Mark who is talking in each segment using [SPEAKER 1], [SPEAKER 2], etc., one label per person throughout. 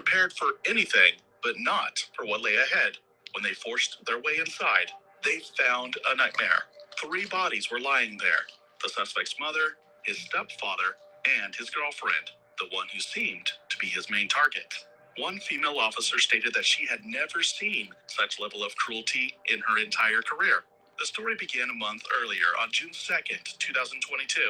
[SPEAKER 1] prepared for anything, but not for what lay ahead. When they forced their way inside, they found a nightmare. 3 bodies were lying there: the suspect's mother, his stepfather, and his girlfriend, the one who seemed to be his main target. One female officer stated that she had never seen such level of cruelty in her entire career. The story began a month earlier, on June 2nd, 2022.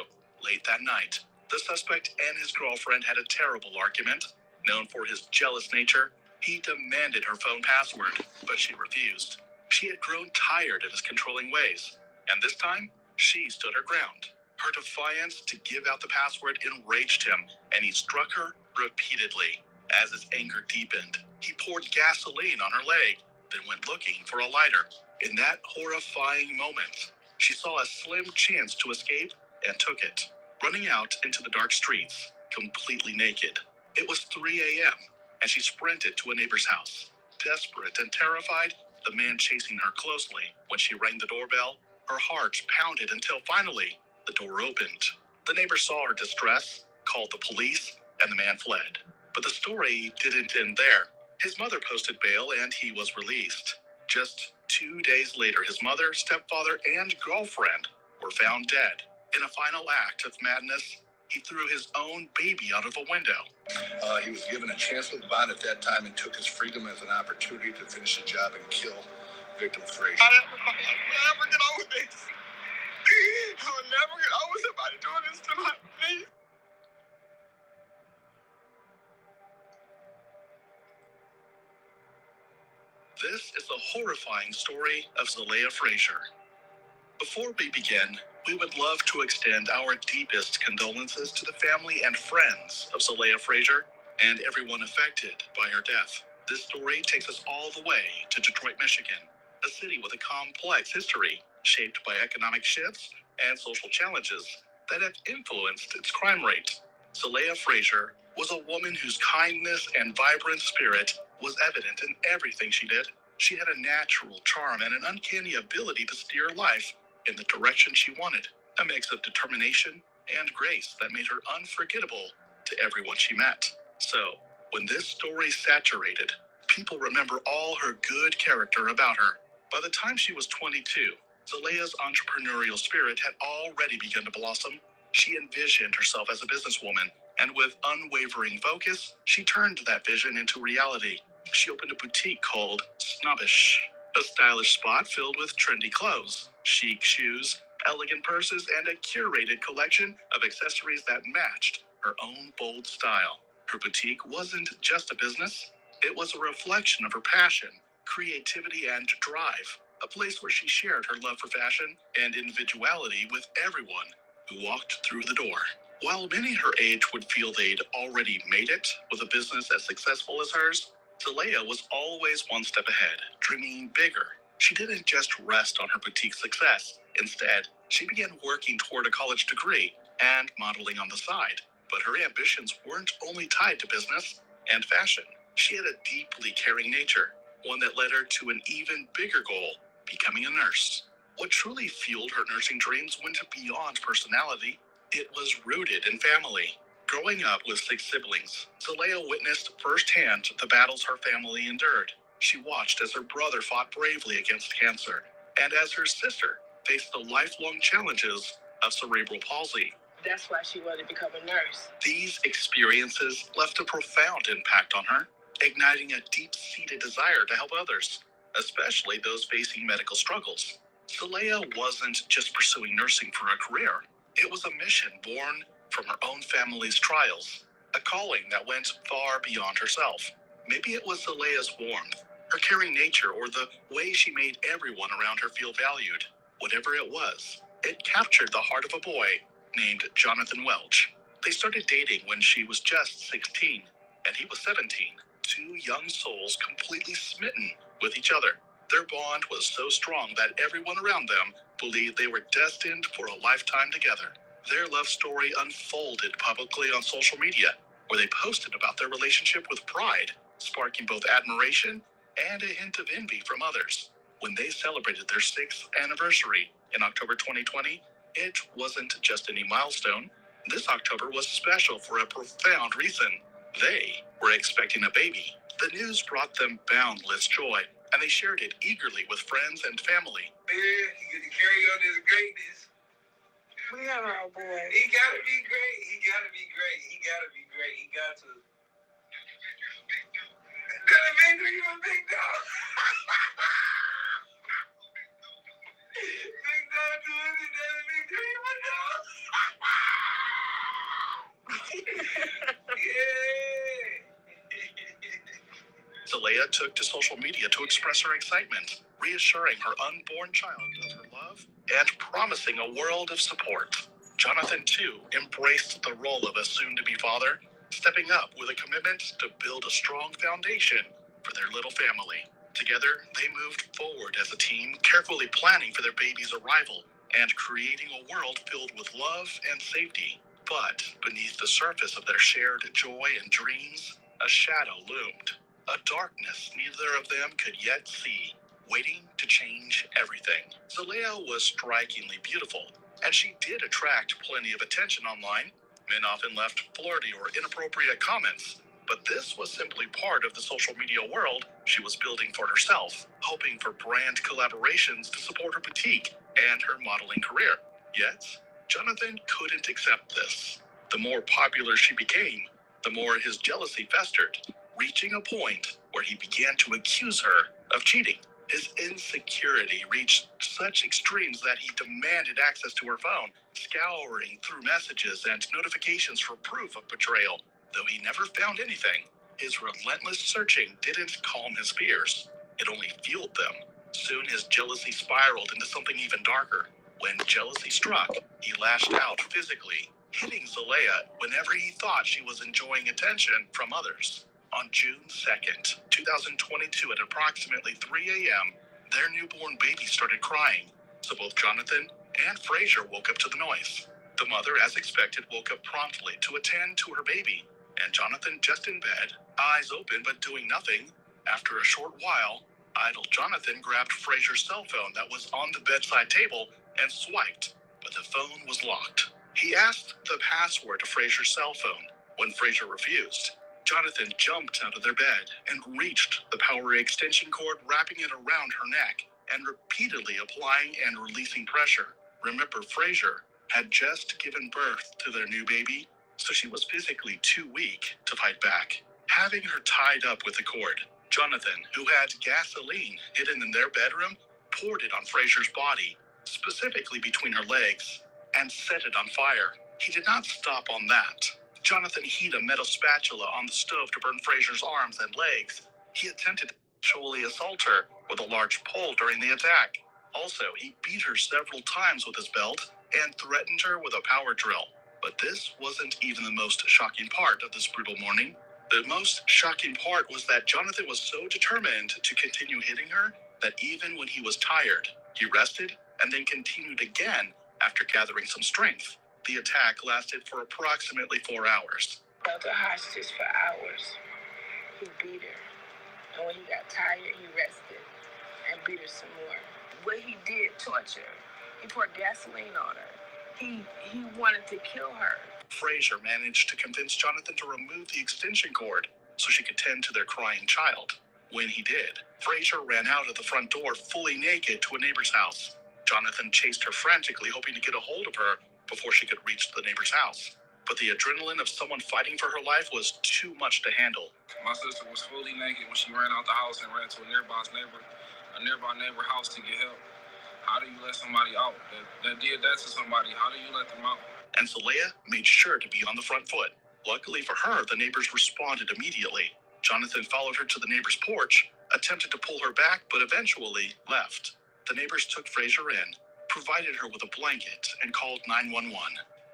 [SPEAKER 1] Late that night, the suspect and his girlfriend had a terrible argument. Known for his jealous nature, he demanded her phone password, but she refused. She had grown tired of his controlling ways, and this time, she stood her ground. Her defiance to give out the password enraged him, and he struck her repeatedly. As his anger deepened, he poured gasoline on her leg, then went looking for a lighter. In that horrifying moment, she saw a slim chance to escape and took it, running out into the dark streets, completely naked. It was 3 a.m., and she sprinted to a neighbor's house. Desperate and terrified, the man chasing her closely. When she rang the doorbell, her heart pounded until finally the door opened. The neighbor saw her distress, called the police, and the man fled. But the story didn't end there. His mother posted bail and he was released. Just 2 days later, his mother, stepfather, and girlfriend were found dead. In a final act of madness, he threw his own baby out of a window.
[SPEAKER 2] He was given a chance with bond at that time and took his freedom as an opportunity to finish the job and kill victim Frazier.
[SPEAKER 3] I'll never get over this. I'll never get over somebody doing this to my face.
[SPEAKER 1] This is the horrifying story of Zalea Frazier. Before we begin, we would love to extend our deepest condolences to the family and friends of Zalea Frazier and everyone affected by her death. This story takes us all the way to Detroit, Michigan, a city with a complex history shaped by economic shifts and social challenges that have influenced its crime rate. Zalea Frazier was a woman whose kindness and vibrant spirit was evident in everything she did. She had a natural charm and an uncanny ability to steer life in the direction she wanted, a mix of determination and grace that made her unforgettable to everyone she met. So, when this story saturated, people remember all her good character about her. By the time she was 22, Zalea's entrepreneurial spirit had already begun to blossom. She envisioned herself as a businesswoman, and with unwavering focus, she turned that vision into reality. She opened a boutique called Snobbish, a stylish spot filled with trendy clothes, chic shoes, elegant purses, and a curated collection of accessories that matched her own bold style. Her boutique wasn't just a business, it was a reflection of her passion, creativity, and drive, a place where she shared her love for fashion and individuality with everyone who walked through the door. While many her age would feel they'd already made it with a business as successful as hers, Zalea was always one step ahead, dreaming bigger. She didn't just rest on her boutique success. Instead, she began working toward a college degree and modeling on the side. But her ambitions weren't only tied to business and fashion. She had a deeply caring nature, one that led her to an even bigger goal, becoming a nurse. What truly fueled her nursing dreams went beyond personality. It was rooted in family. Growing up with 6 siblings, Zalea witnessed firsthand the battles her family endured. She watched as her brother fought bravely against cancer, and as her sister faced the lifelong challenges of cerebral palsy.
[SPEAKER 4] That's why she wanted to become a nurse.
[SPEAKER 1] These experiences left a profound impact on her, igniting a deep-seated desire to help others, especially those facing medical struggles. Zalea wasn't just pursuing nursing for a career. It was a mission born from her own family's trials, a calling that went far beyond herself. Maybe it was Zalea's warmth, her caring nature, or the way she made everyone around her feel valued. Whatever it was, it captured the heart of a boy named Jonathan Welch. They started dating when she was just 16, and he was 17. 2 young souls completely smitten with each other. Their bond was so strong that everyone around them believed they were destined for a lifetime together. Their love story unfolded publicly on social media, where they posted about their relationship with pride, sparking both admiration and a hint of envy from others. When they celebrated their 6th anniversary in October 2020, it wasn't just any milestone. This October was special for a profound reason. They were expecting a baby. The news brought them boundless joy, and they shared it eagerly with friends and family.
[SPEAKER 3] Yeah, he get to carry on his greatness.
[SPEAKER 4] We have our boy.
[SPEAKER 3] He gotta be great. He gotta be great. He gotta be great. He got to. Gonna make you a big dog. Big dog doing it. Gonna make you a dog. Yeah.
[SPEAKER 1] Zalea took to social media to express her excitement, reassuring her unborn child of her love and promising a world of support. Jonathan, too, embraced the role of a soon-to-be father, stepping up with a commitment to build a strong foundation for their little family. Together, they moved forward as a team, carefully planning for their baby's arrival and creating a world filled with love and safety. But beneath the surface of their shared joy and dreams, a shadow loomed. A darkness neither of them could yet see, waiting to change everything. Zalea was strikingly beautiful, and she did attract plenty of attention online. Men often left flirty or inappropriate comments, but this was simply part of the social media world she was building for herself, hoping for brand collaborations to support her boutique and her modeling career. Yet, Jonathan couldn't accept this. The more popular she became, the more his jealousy festered, reaching a point where he began to accuse her of cheating. His insecurity reached such extremes that he demanded access to her phone, scouring through messages and notifications for proof of betrayal. Though he never found anything, his relentless searching didn't calm his fears. It only fueled them. Soon his jealousy spiraled into something even darker. When jealousy struck, he lashed out physically, hitting Zalea whenever he thought she was enjoying attention from others. On June 2nd, 2022 at approximately 3 a.m., their newborn baby started crying, so both Jonathan and Frazier woke up to the noise. The mother, as expected, woke up promptly to attend to her baby, and Jonathan just in bed, eyes open but doing nothing. After a short while, idle Jonathan grabbed Frazier's cell phone that was on the bedside table and swiped, but the phone was locked. He asked the password to Frazier's cell phone. When Frazier refused, Jonathan jumped out of their bed and reached the power extension cord, wrapping it around her neck and repeatedly applying and releasing pressure. Remember, Frazier had just given birth to their new baby, so she was physically too weak to fight back. Having her tied up with the cord, Jonathan, who had gasoline hidden in their bedroom, poured it on Frazier's body, specifically between her legs, and set it on fire. He did not stop on that. Jonathan heated a metal spatula on the stove to burn Frazier's arms and legs. He attempted to sexually assault her with a large pole during the attack. Also, he beat her several times with his belt and threatened her with a power drill. But this wasn't even the most shocking part of this brutal morning. The most shocking part was that Jonathan was so determined to continue hitting her that even when he was tired, he rested and then continued again after gathering some strength. The attack lasted for approximately 4 hours.
[SPEAKER 4] Held her hostage for hours. He beat her. And when he got tired, he rested and beat her some more. What he did, torture her. He poured gasoline on her. He wanted to kill her.
[SPEAKER 1] Frazier managed to convince Jonathan to remove the extension cord so she could tend to their crying child. When he did, Frazier ran out of the front door fully naked to a neighbor's house. Jonathan chased her frantically, hoping to get a hold of her before she could reach the neighbor's house. But the adrenaline of someone fighting for her life was too much to handle.
[SPEAKER 5] My sister was fully naked when she ran out the house and ran to a nearby neighbor house to get help. How do you let somebody out that did that to somebody? How do you let them out?
[SPEAKER 1] And Zalea made sure to be on the front foot. Luckily for her, the neighbors responded immediately. Jonathan followed her to the neighbor's porch, attempted to pull her back, but eventually left. The neighbors took Frazier in, provided her with a blanket, and called 911.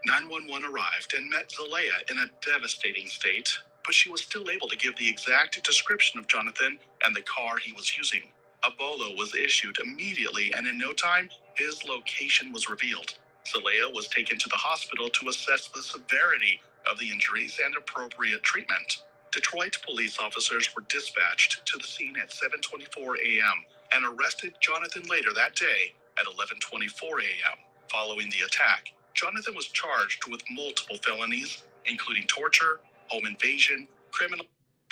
[SPEAKER 1] 911 arrived and met Zalea in a devastating state, but she was still able to give the exact description of Jonathan and the car he was using. A bolo was issued immediately, and in no time, his location was revealed. Zalea was taken to the hospital to assess the severity of the injuries and appropriate treatment. Detroit police officers were dispatched to the scene at 7:24 a.m. and arrested Jonathan later that day at 11:24 a.m. Following the attack, Jonathan was charged with multiple felonies, including torture, home invasion, criminal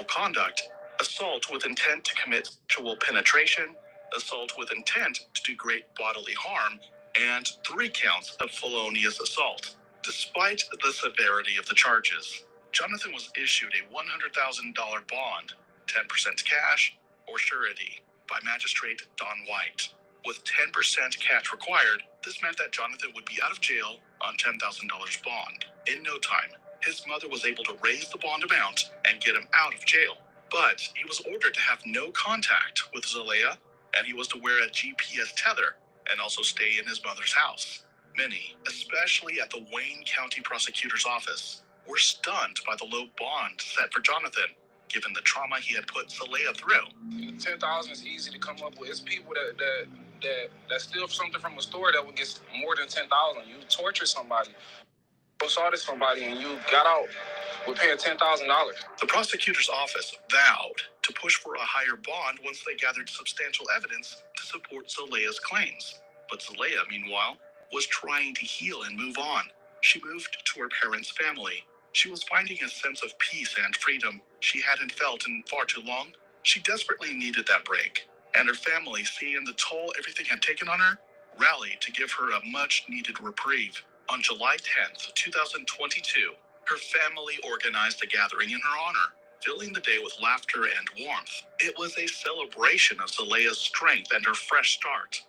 [SPEAKER 1] conduct, assault with intent to commit sexual penetration, assault with intent to do great bodily harm, and 3 counts of felonious assault. Despite the severity of the charges, Jonathan was issued a $100,000 bond, 10% cash, or surety, by Magistrate Don White. With 10% cash required, this meant that Jonathan would be out of jail on $10,000 bond. In no time, his mother was able to raise the bond amount and get him out of jail. But he was ordered to have no contact with Zelaya, and he was to wear a GPS tether and also stay in his mother's house. Many, especially at the Wayne County Prosecutor's Office, were stunned by the low bond set for Jonathan, given the trauma he had put Zelaya through.
[SPEAKER 5] 10,000 is easy to come up with. It's people that steal something from a store that would get more than 10,000. You torture somebody, assaulted somebody, and you got out with paying $10,000.
[SPEAKER 1] The prosecutor's office vowed to push for a higher bond once they gathered substantial evidence to support Zelaya's claims. But Zelaya, meanwhile, was trying to heal and move on. She moved to her parents' family. She was finding a sense of peace and freedom she hadn't felt in far too long. She desperately needed that break, and her family, seeing the toll everything had taken on her, rallied to give her a much-needed reprieve. On July 10th, 2022, her family organized a gathering in her honor, filling the day with laughter and warmth. It was a celebration of Zelaya's strength and her fresh start.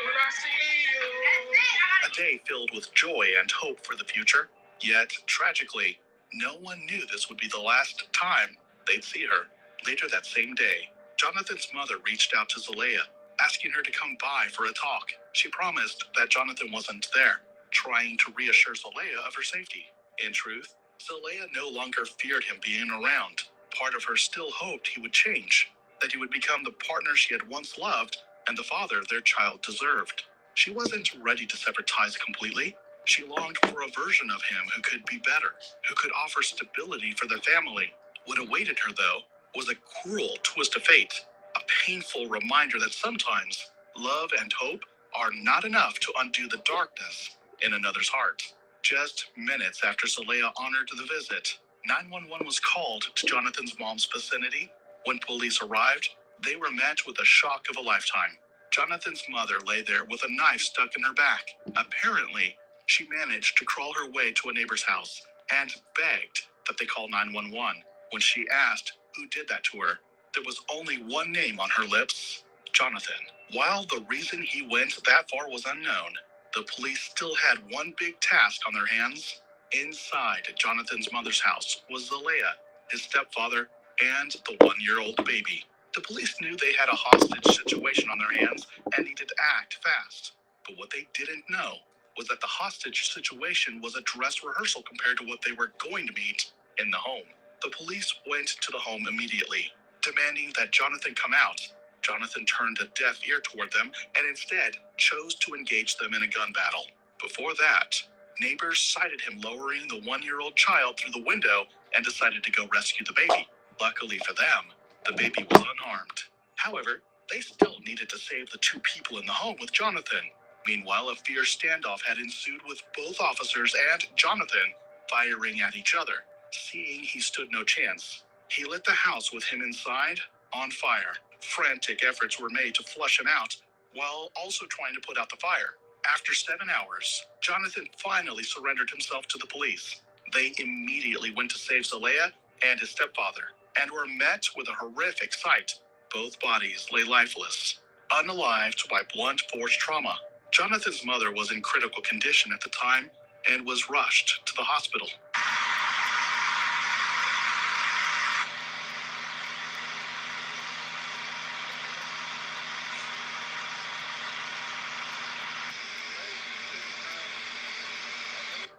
[SPEAKER 5] When I see you.
[SPEAKER 1] A day filled with joy and hope for the future. Yet, tragically, no one knew this would be the last time they'd see her. Later that same day, Jonathan's mother reached out to Zelaya, asking her to come by for a talk. She promised that Jonathan wasn't there, trying to reassure Zelaya of her safety. In truth, Zelaya no longer feared him being around. Part of her still hoped he would change, that he would become the partner she had once loved and the father their child deserved. She wasn't ready to sever ties completely. She longed for a version of him who could be better, who could offer stability for their family. What awaited her, though, was a cruel twist of fate, a painful reminder that sometimes love and hope are not enough to undo the darkness in another's heart. Just minutes after Zelaya honored the visit, 911 was called to Jonathan's mom's vicinity. When police arrived, they were met with a shock of a lifetime. Jonathan's mother lay there with a knife stuck in her back. Apparently, she managed to crawl her way to a neighbor's house and begged that they call 911. When she asked who did that to her, there was only one name on her lips: Jonathan. While the reason he went that far was unknown, the police still had one big task on their hands. Inside Jonathan's mother's house was Zelaya, his stepfather, and the 1-year-old baby. The police knew they had a hostage situation on their hands and needed to act fast. But what they didn't know was that the hostage situation was a dress rehearsal compared to what they were going to meet in the home. The police went to the home immediately, demanding that Jonathan come out. Jonathan turned a deaf ear toward them and instead chose to engage them in a gun battle. Before that, neighbors sighted him lowering the 1-year-old child through the window and decided to go rescue the baby. Luckily for them, the baby was unharmed. However, they still needed to save the 2 people in the home with Jonathan. Meanwhile, a fierce standoff had ensued with both officers and Jonathan firing at each other. Seeing he stood no chance, he lit the house with him inside on fire. Frantic efforts were made to flush him out, while also trying to put out the fire. After 7 hours, Jonathan finally surrendered himself to the police. They immediately went to save Zelaya and his stepfather, and were met with a horrific sight. Both bodies lay lifeless, unalived by blunt force trauma. Jonathan's mother was in critical condition at the time and was rushed to the hospital.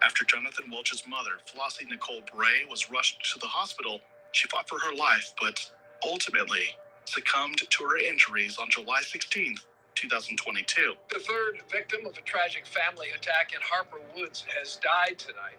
[SPEAKER 1] After Jonathan Welch's mother, Flossie Nicole Bray, was rushed to the hospital, she fought for her life, but ultimately succumbed to her injuries on July 16th, 2022.
[SPEAKER 6] The third victim of a tragic family attack in Harper Woods has died tonight.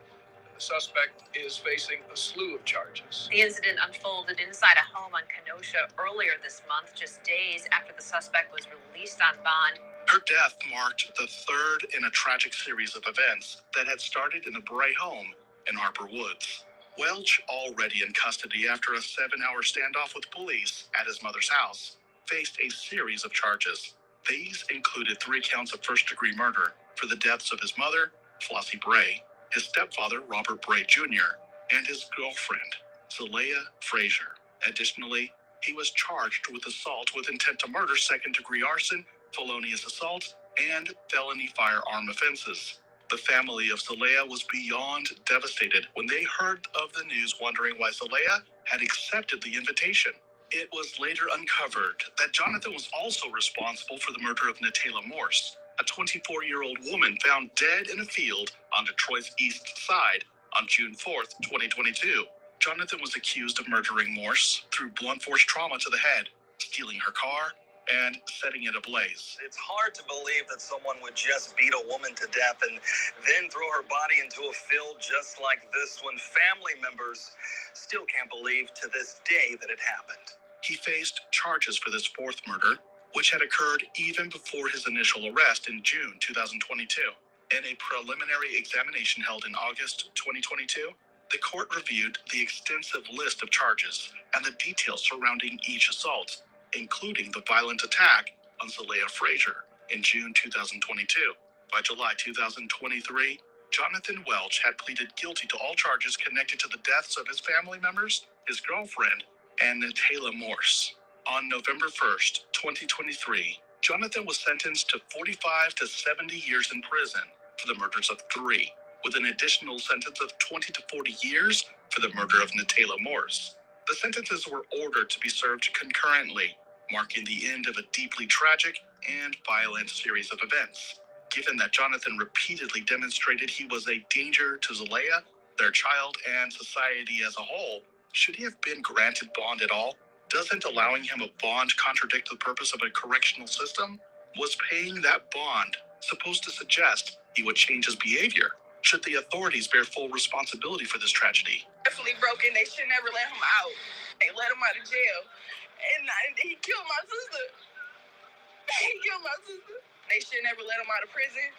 [SPEAKER 6] The suspect is facing a slew of charges.
[SPEAKER 7] The incident unfolded inside a home on Kenosha earlier this month, just days after the suspect was released on bond.
[SPEAKER 1] Her death marked the third in a tragic series of events that had started in the Bray home in Harper Woods. Welch, already in custody after a 7-hour standoff with police at his mother's house, faced a series of charges. These included 3 counts of first-degree murder for the deaths of his mother, Flossie Bray, his stepfather, Robert Bray Jr., and his girlfriend, Zalea Frazier. Additionally, he was charged with assault with intent to murder, second-degree arson, felonious assault, and felony firearm offenses. The family of Zalea was beyond devastated when they heard of the news, wondering why Zalea had accepted the invitation. It was later uncovered that Jonathan was also responsible for the murder of Natayla Morse, a 24-year-old woman found dead in a field on Detroit's east side on June 4th, 2022. Jonathan was accused of murdering Morse through blunt force trauma to the head, stealing her car, and setting it ablaze.
[SPEAKER 8] It's hard to believe that someone would just beat a woman to death and then throw her body into a field just like this when family members still can't believe to this day that it happened.
[SPEAKER 1] He faced charges for this 4th murder, which had occurred even before his initial arrest in June 2022. In a preliminary examination held in August 2022, the court reviewed the extensive list of charges and the details surrounding each assault, including the violent attack on Zalea Frazier in June 2022. By July 2023, Jonathan Welch had pleaded guilty to all charges connected to the deaths of his family members, his girlfriend, and Natayla Morse. On November 1st, 2023, Jonathan was sentenced to 45 to 70 years in prison for the murders of 3, with an additional sentence of 20 to 40 years for the murder of Natayla Morse. The sentences were ordered to be served concurrently, marking the end of a deeply tragic and violent series of events. Given that Jonathan repeatedly demonstrated he was a danger to Zalea, their child, and society as a whole, should he have been granted bond at all? Doesn't allowing him a bond contradict the purpose of a correctional system? Was paying that bond supposed to suggest he would change his behavior? Should the authorities bear full responsibility for this tragedy?
[SPEAKER 4] Definitely broken. They should never let him out. They let him out of jail. And he killed my sister. He killed my sister. They should never let him out of prison.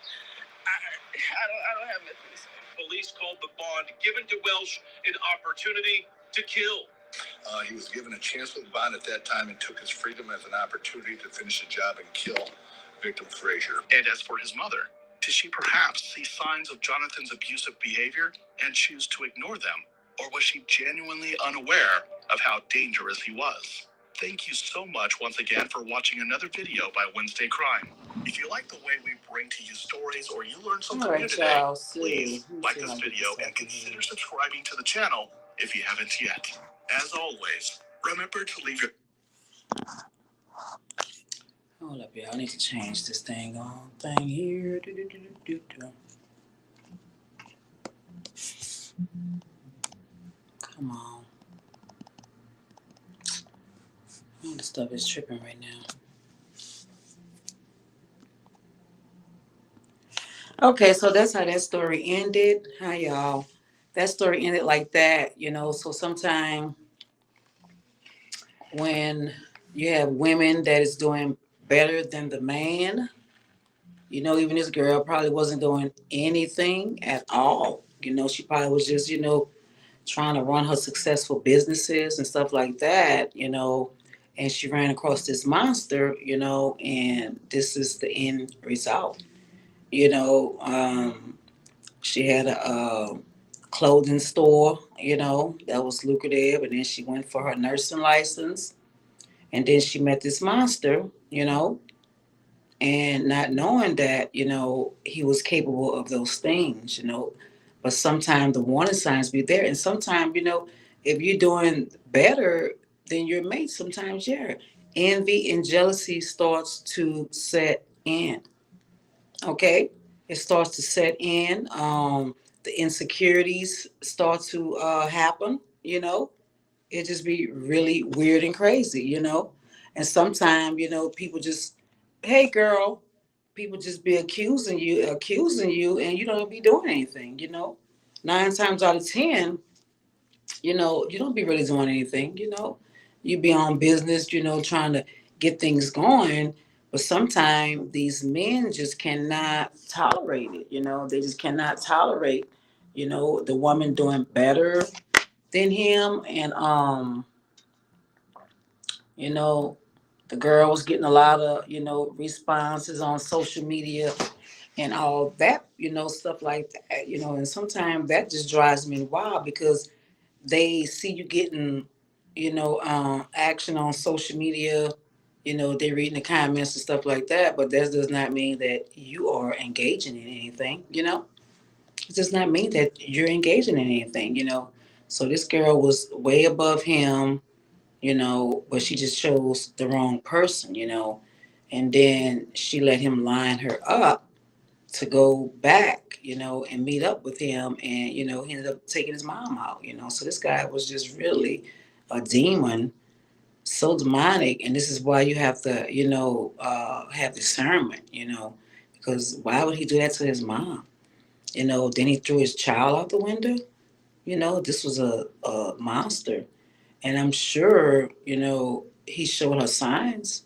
[SPEAKER 4] I don't have nothing to say.
[SPEAKER 6] Police called the bond given to Welch an opportunity to kill.
[SPEAKER 2] He was given a chance with bond at that time and took his freedom as an opportunity to finish the job and kill victim Frazier.
[SPEAKER 1] And as for his mother, did she perhaps see signs of Jonathan's abusive behavior and choose to ignore them? Or was she genuinely unaware of how dangerous he was? Thank you so much once again for watching another video by Wednesday Crime. If you like the way we bring to you stories or you learned something new today, please like this video and consider subscribing to the channel if you haven't yet. As always, remember to leave your...
[SPEAKER 9] Hold up, y'all. I need to change this thing on thing here. Come on. All the stuff is tripping right now. Okay, so that's how that story ended. Hi, y'all. That story ended like that, So sometimes when you have women that is doing better than the man, even this girl probably wasn't doing anything at all. She probably was just, trying to run her successful businesses and stuff like that, and she ran across this monster, and this is the end result. She had a clothing store, that was lucrative, and then she went for her nursing license, and then she met this monster, and not knowing that, he was capable of those things, but sometimes the warning signs be there, and sometimes, if you're doing better than your mate, sometimes, envy and jealousy starts to set in, okay? It starts to set in. The insecurities start to happen, It just be really weird and crazy, And sometimes, people just, hey, girl, people just be accusing you, and you don't be doing anything, 9 times out of 10, you don't be really doing anything, You be on business, trying to get things going. But sometimes these men just cannot tolerate it, They just cannot tolerate, the woman doing better Then him and you know, the girl was getting a lot of, responses on social media and all that, stuff like that, and sometimes that just drives me wild because they see you getting, action on social media, they're reading the comments and stuff like that, but that does not mean that you are engaging in anything. It does not mean that you're engaging in anything. So this girl was way above him, but she just chose the wrong person. And then she let him line her up to go back, and meet up with him. And, he ended up taking his mom out. So this guy was just really a demon, so demonic. And this is why you have to, have discernment, because why would he do that to his mom? Then he threw his child out the window. This was a monster. And I'm sure, he showed her signs.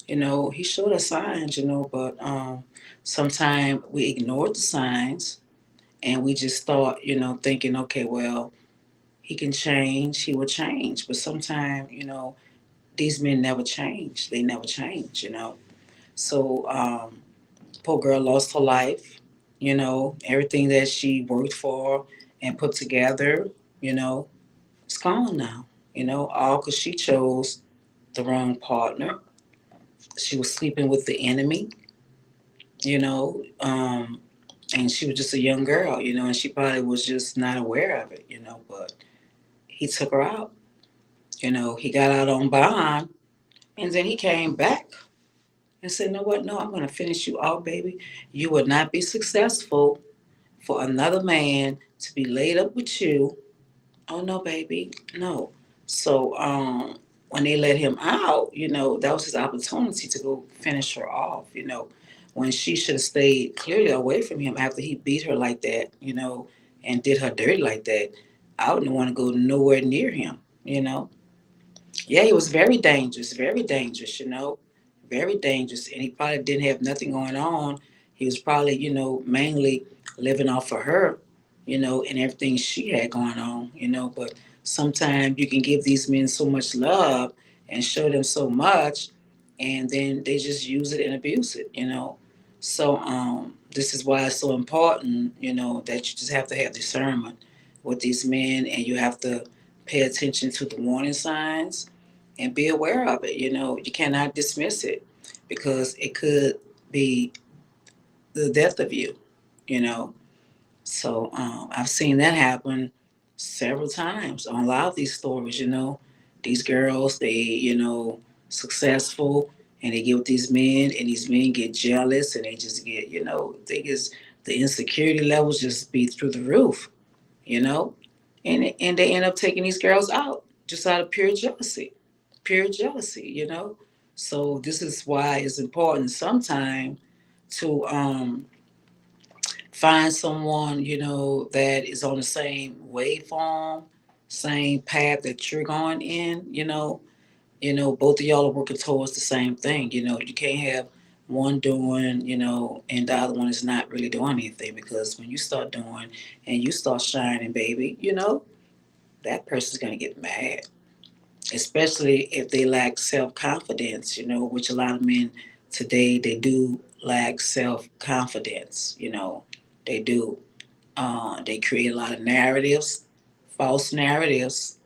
[SPEAKER 9] He showed us signs, but sometimes we ignored the signs and we just thought, thinking, okay, well, he can change, he will change. But sometimes, these men never change. They never change. So, poor girl lost her life, everything that she worked for and put together, you know, it's gone now, all because she chose the wrong partner. She was sleeping with the enemy, you know, um, and she was just a young girl, and she probably was just not aware of it, but he took her out. He got out on bond, and then he came back and said, "No, what? No, I'm going to finish you off, baby. You would not be successful for another man to be laid up with you. Oh no, baby, no." So when they let him out, that was his opportunity to go finish her off. When she should have stayed clearly away from him after he beat her like that, and did her dirty like that. I wouldn't want to go nowhere near him. Yeah, he was very dangerous, very dangerous. And he probably didn't have nothing going on. He was probably, mainly living off of her, and everything she had going on. But sometimes you can give these men so much love and show them so much, and then they just use it and abuse it. So this is why it's so important, that you just have to have discernment with these men, and you have to pay attention to the warning signs and be aware of it. You cannot dismiss it because it could be the death of you. You know, so I've seen that happen several times on a lot of these stories. These girls, they successful, and they get with these men, and these men get jealous, and they just get they just the insecurity levels just be through the roof. You know, and they end up taking these girls out just out of pure jealousy. So this is why it's important sometimes to find someone that is on the same waveform, same path that you're going in. Both of y'all are working towards the same thing. You can't have one doing, and the other one is not really doing anything, because when you start doing and you start shining, baby, that person's gonna get mad, especially if they lack self confidence, which a lot of men today they do lack self confidence, they do. They create a lot of narratives, false narratives,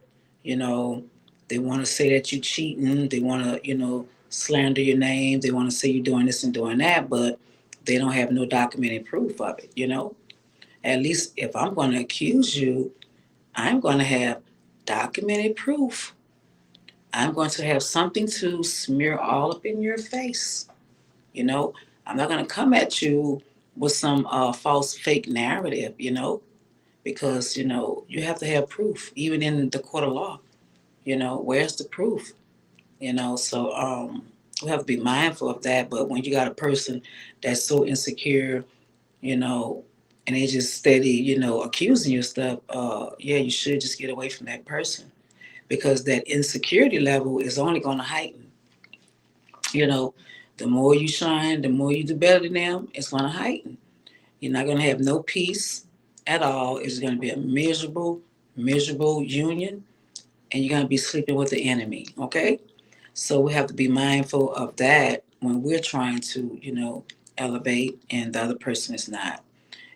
[SPEAKER 9] you know. They want to say that you're cheating, they want to, slander your name, they want to say you're doing this and doing that, but they don't have no documented proof of it. At least if I'm going to accuse you, I'm going to have documented proof. I'm going to have something to smear all up in your face. You know, I'm not going to come at you with some false, fake narrative. Because you have to have proof, even in the court of law. Where's the proof? So we have to be mindful of that. But when you got a person that's so insecure, you know, and they just steady, accusing you of stuff, yeah, you should just get away from that person, because that insecurity level is only going to heighten. You know, the more you shine, the more you do better than them, it's going to heighten. You're not going to have no peace at all. It's going to be a miserable, miserable union, and you're gonna be sleeping with the enemy. Okay, so we have to be mindful of that when we're trying to, elevate, and the other person is not.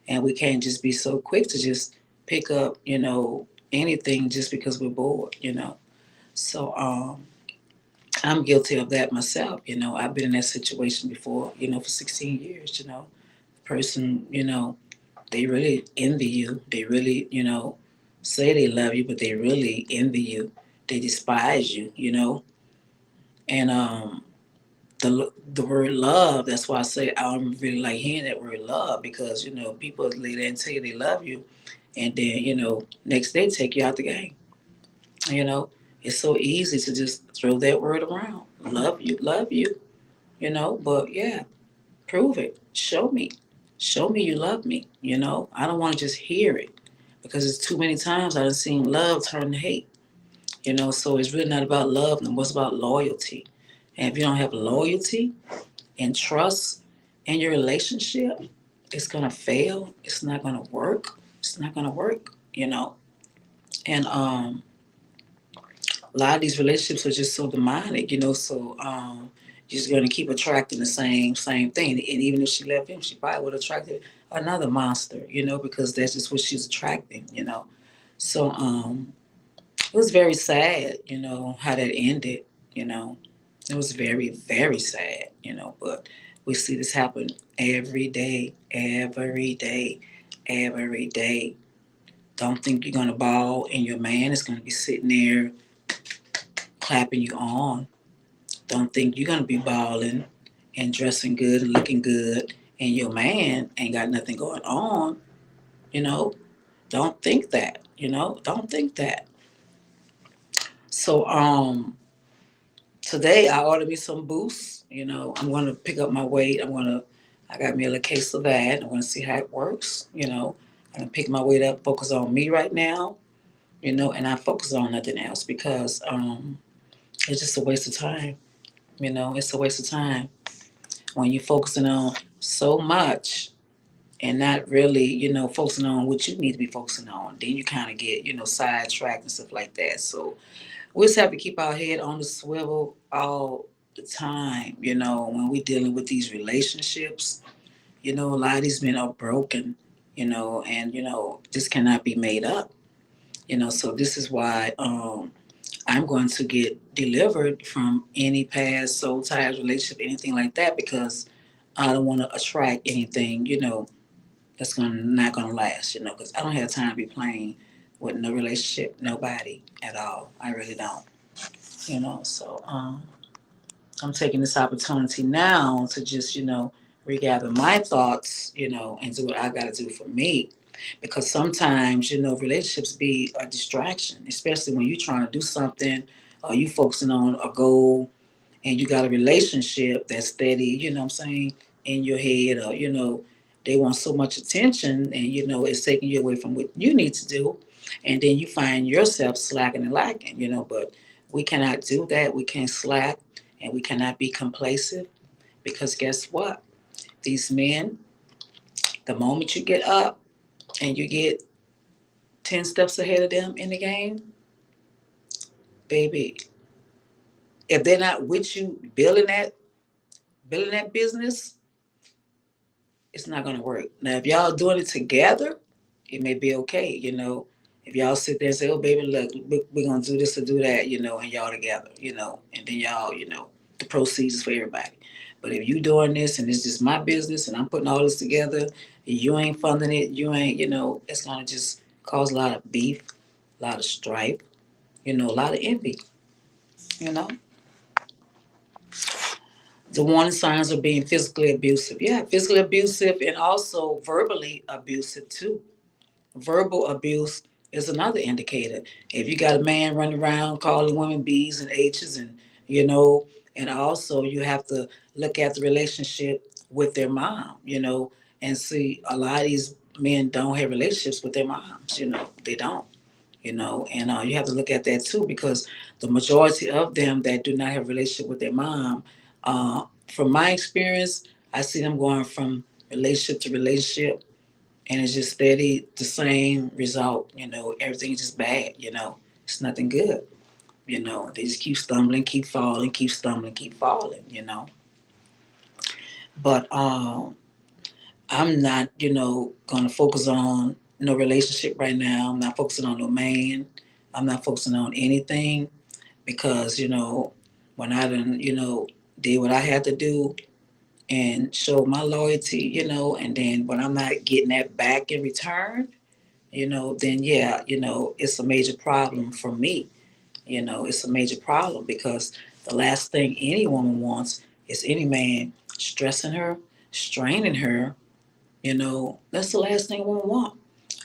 [SPEAKER 9] And we can't just be so quick to just pick up, anything just because we're bored. So I'm guilty of that myself. I've been in that situation before. For 16 years. Person, they really envy you. They really, say they love you, but they really envy you. They despise you. And the word love. That's why I say I don't really like hearing that word love, because people lay there and tell you they love you, and then next day take you out the game. You know, it's so easy to just throw that word around. Love you. But yeah, prove it. Show me you love me. I don't want to just hear it, because it's too many times I've seen love turn to hate. So it's really not about love, and what's about loyalty. And if you don't have loyalty and trust in your relationship, it's gonna fail. It's not gonna work. It's not gonna work. And a lot of these relationships are just so demonic. So you're just gonna keep attracting the same thing. And even if she left him, she probably would have attracted another monster. Because that's just what she's attracting. So it was very sad. How that ended. You know, it was very, very sad. But we see this happen every day, every day, every day. Don't think you're gonna ball and your man is gonna be sitting there clapping you on. Don't think you're gonna be balling and dressing good and looking good and your man ain't got nothing going on. You know, don't think that. Don't think that. So today I ordered me some boosts. I'm gonna pick up my weight. I got me a little case of that. I'm gonna see how it works. I'm gonna pick my weight up, focus on me right now. And I focus on nothing else, because it's just a waste of time. It's a waste of time when you're focusing on so much and not really, focusing on what you need to be focusing on. Then you kind of get, sidetracked and stuff like that. So we just have to keep our head on the swivel all the time, when we're dealing with these relationships. A lot of these men are broken, and, this cannot be made up. So this is why I'm going to get delivered from any past soul ties, relationship, anything like that, because I don't want to attract anything, that's not gonna last, because I don't have time to be playing with no relationship, nobody at all. I really don't, So I'm taking this opportunity now to just, regather my thoughts, and do what I got to do for me. Because sometimes, relationships be a distraction, especially when you're trying to do something, or you focusing on a goal, and you got a relationship that's steady, what I'm saying, in your head, or, they want so much attention, and, it's taking you away from what you need to do. And then you find yourself slacking and lacking, but we cannot do that. We can't slack, and we cannot be complacent, because guess what? These men, the moment you get up and you get 10 steps ahead of them in the game, baby, if they're not with you building that business, it's not going to work. Now, if y'all doing it together, it may be okay. If y'all sit there and say, "Oh, baby, look, we're going to do this or do that," and y'all together, and then y'all, the proceeds is for everybody. But if you doing this and it's just my business and I'm putting all this together, and you ain't funding it, you ain't, it's going to just cause a lot of beef, a lot of strife, a lot of envy, you know. The warning signs of being physically abusive. Yeah, physically abusive and also verbally abusive too. Verbal abuse is another indicator. If you got a man running around calling women B's and H's, and you know, and also you have to look at the relationship with their mom, and see a lot of these men don't have relationships with their moms, they don't. And you have to look at that too, because the majority of them that do not have a relationship with their mom, from my experience, I see them going from relationship to relationship, and it's just steady the same result. Everything's just bad. It's nothing good. They just keep stumbling, keep falling, keep stumbling, keep falling. But I'm not, gonna focus on no relationship right now. I'm not focusing on no man. I'm not focusing on anything because when I done did what I had to do and show my loyalty, and then when I'm not getting that back in return, then yeah, it's a major problem for me. It's a major problem because the last thing any woman wants is any man stressing her, straining her. That's the last thing a woman wants.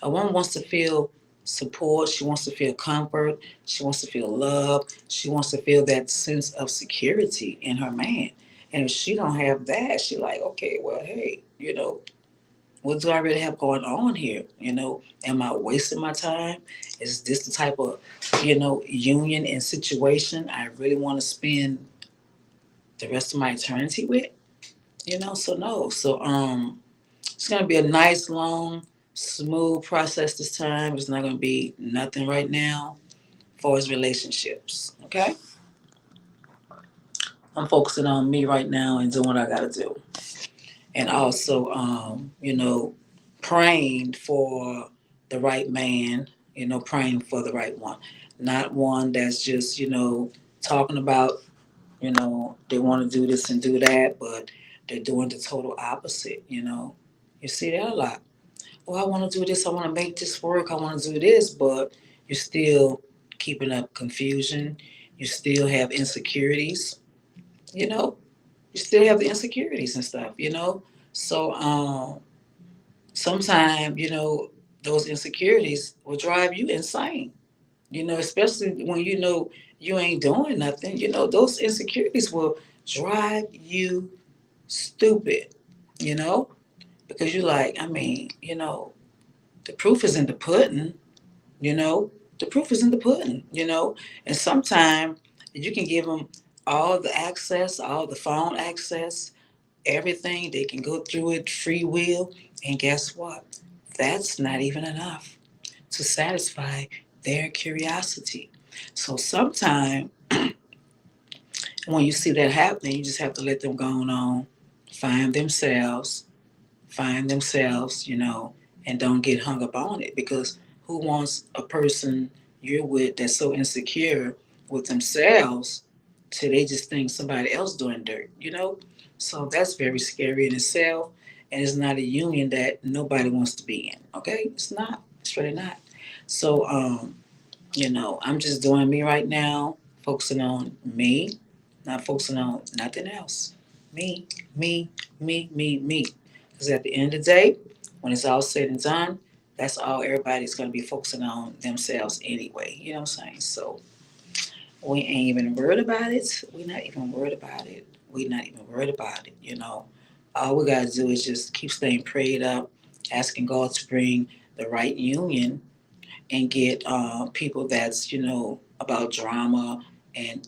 [SPEAKER 9] A woman wants to feel support. She wants to feel comfort. She wants to feel love. She wants to feel that sense of security in her man. And if she don't have that, she like, okay, well, hey, what do I really have going on here? Am I wasting my time? Is this the type of, union and situation I really want to spend the rest of my eternity with? So no. So it's gonna be a nice, long, smooth process this time. It's not gonna be nothing right now for his relationships. Okay? I'm focusing on me right now and doing what I gotta do. And also, praying for the right man, praying for the right one. Not one that's just, talking about, they want to do this and do that, but they're doing the total opposite. You see that a lot. Oh, I want to do this, I want to make this work, I want to do this, but you're still keeping up confusion. You still have insecurities, you know. You still have the insecurities and stuff, So sometimes, those insecurities will drive you insane, especially when you ain't doing nothing. Those insecurities will drive you stupid, you know, because you're like, I mean, the proof is in the pudding, you know, the proof is in the pudding, and sometimes you can give them all the access, all the phone access, everything. They can go through it free will. And guess what? That's not even enough to satisfy their curiosity. So sometimes when you see that happening, you just have to let them go on, find themselves, and don't get hung up on it, because who wants a person you're with that's so insecure with themselves till they just think somebody else doing dirt? So that's very scary in itself, and it's not a union that nobody wants to be in. Okay, it's not. It's really not. So I'm just doing me right now, focusing on me, not focusing on nothing else. Me, me, me. Because at the end of the day, when it's all said and done, that's all everybody's going to be focusing on themselves anyway. You know what I'm saying? So we ain't even worried about it. We're not even worried about it. We're not even worried about it. All we got to do is just keep staying prayed up, asking God to bring the right union and get people that's about drama and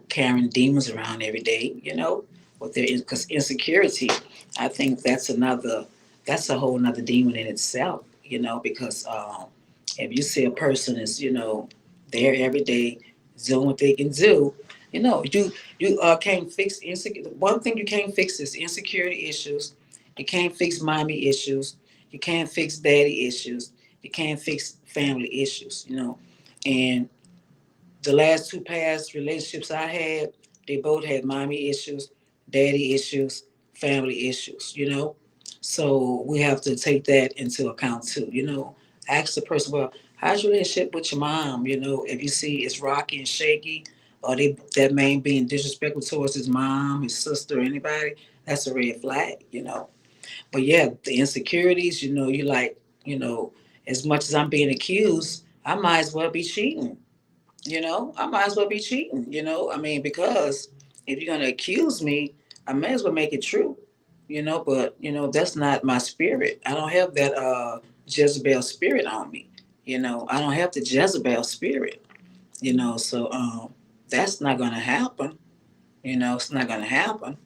[SPEAKER 9] carrying demons around every day, with their because insecurity. I think that's a whole nother demon in itself, because if you see a person is there every day doing what they can do, you can't fix insecurity. One thing you can't fix is insecurity issues. You can't fix mommy issues. You can't fix daddy issues. You can't fix family issues. And the last two past relationships I had, they both had mommy issues, daddy issues, family issues. So we have to take that into account too. Ask the person, well, how's your relationship with your mom? If you see it's rocky and shaky, or that man being disrespectful towards his mom, his sister, anybody, that's a red flag. But yeah, the insecurities, you like, as much as I'm being accused, I might as well be cheating. I might as well be cheating. I mean, because if you're gonna accuse me, I may as well make it true. But that's not my spirit. I don't have that Jezebel spirit on me. I don't have the Jezebel spirit. So that's not gonna happen. It's not gonna happen.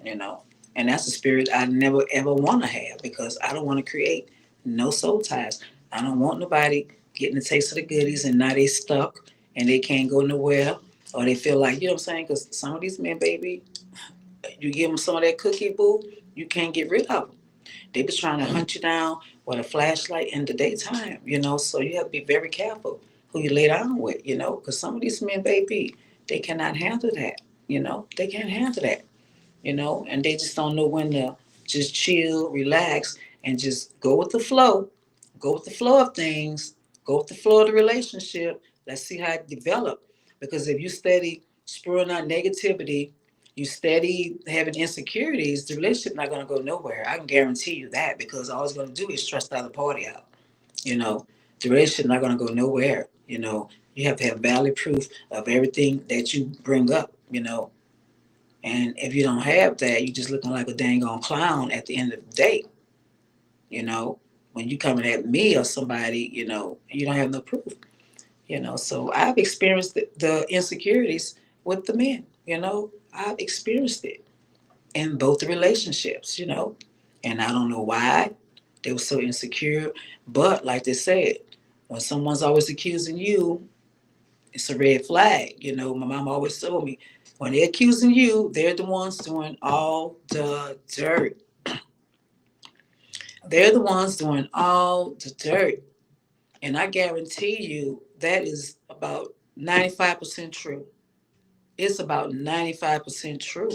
[SPEAKER 9] You know. And that's a spirit I never ever want to have because I don't want to create no soul ties. I don't want nobody getting a taste of the goodies and now they stuck and they can't go nowhere or they feel like, you know what I'm saying? Because some of these men, baby, you give them some of that cookie, boo, you can't get rid of them. They be trying to hunt you down with a flashlight in the daytime, so you have to be very careful who you lay down with, because some of these men, baby, they cannot handle that, they can't handle that, and they just don't know when to just chill, relax, and just go with the flow of things, go with the flow of the relationship. Let's see how it develop. Because if you steady spurring out negativity, you steady having insecurities, the relationship not gonna go nowhere. I can guarantee you that because all it's gonna do is stress the other party out. You know, the relationship not gonna go nowhere. You have to have valid proof of everything that you bring up. And if you don't have that, you just looking like a dang on clown at the end of the day. You know, when you coming at me or somebody, you don't have no proof. So I've experienced the insecurities with the men. I've experienced it in both the relationships. And I don't know why they were so insecure. But like they said, when someone's always accusing you, it's a red flag. My mom always told me, when they're accusing you, they're the ones doing all the dirt. They're the ones doing all the dirt. And I guarantee you that is about 95% true. It's about 95% true.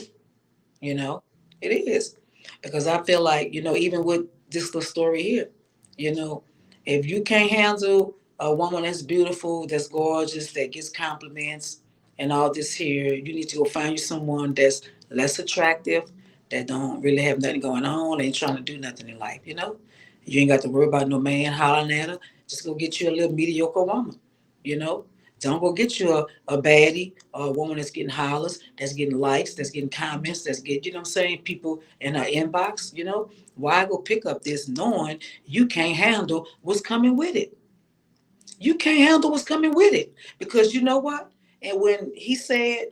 [SPEAKER 9] You know, it is. Because I feel like, even with this little story here, you know, if you can't handle a woman that's beautiful, that's gorgeous, that gets compliments and all this here, you need to go find you someone that's less attractive, that don't really have nothing going on, ain't trying to do nothing in life. You ain't got to worry about no man hollering at her. Just go get you a little mediocre woman, you know. Don't go get you a baddie or a woman that's getting hollers, that's getting likes, that's getting comments, that's getting, you know what I'm saying, people in her inbox. Why go pick up this knowing you can't handle what's coming with it? You can't handle what's coming with it. Because you know what? And when he said,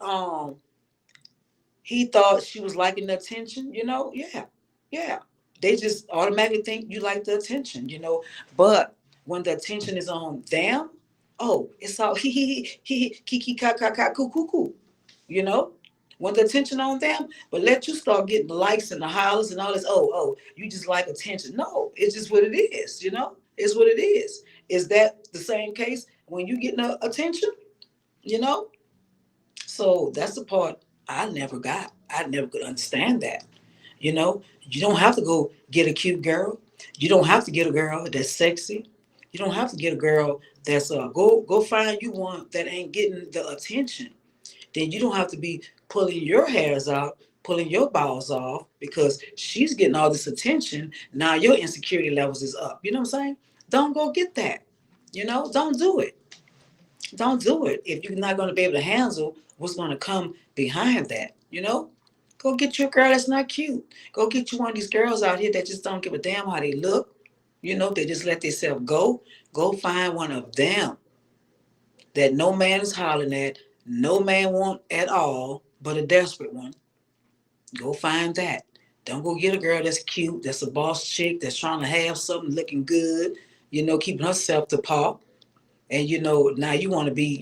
[SPEAKER 9] he thought she was liking the attention, yeah, yeah. They just automatically think you like the attention. But when the attention is on them, oh, it's all he kiki ka ka ka coo coo coo, you know. When the attention on them, but let you start getting likes and the hollers and all this. Oh, you just like attention. No, it's just what it is. It's what it is. Is that the same case when you getting attention? You know, so that's the part I never got. I never could understand that. You don't have to go get a cute girl. You don't have to get a girl that's sexy. You don't have to get a girl that's go find you one that ain't getting the attention. Then you don't have to be pulling your hairs out, pulling your balls off because she's getting all this attention. Now your insecurity levels is up. You know what I'm saying? Don't go get that. Don't do it. Don't do it if you're not going to be able to handle what's going to come behind that. Go get you a girl that's not cute. Go get you one of these girls out here that just don't give a damn how they look. They just let themselves go. Go find one of them that no man is hollering at, no man want at all, but a desperate one. Go find that. Don't go get a girl that's cute, that's a boss chick, that's trying to have something looking good, keeping herself to par. And now you want to be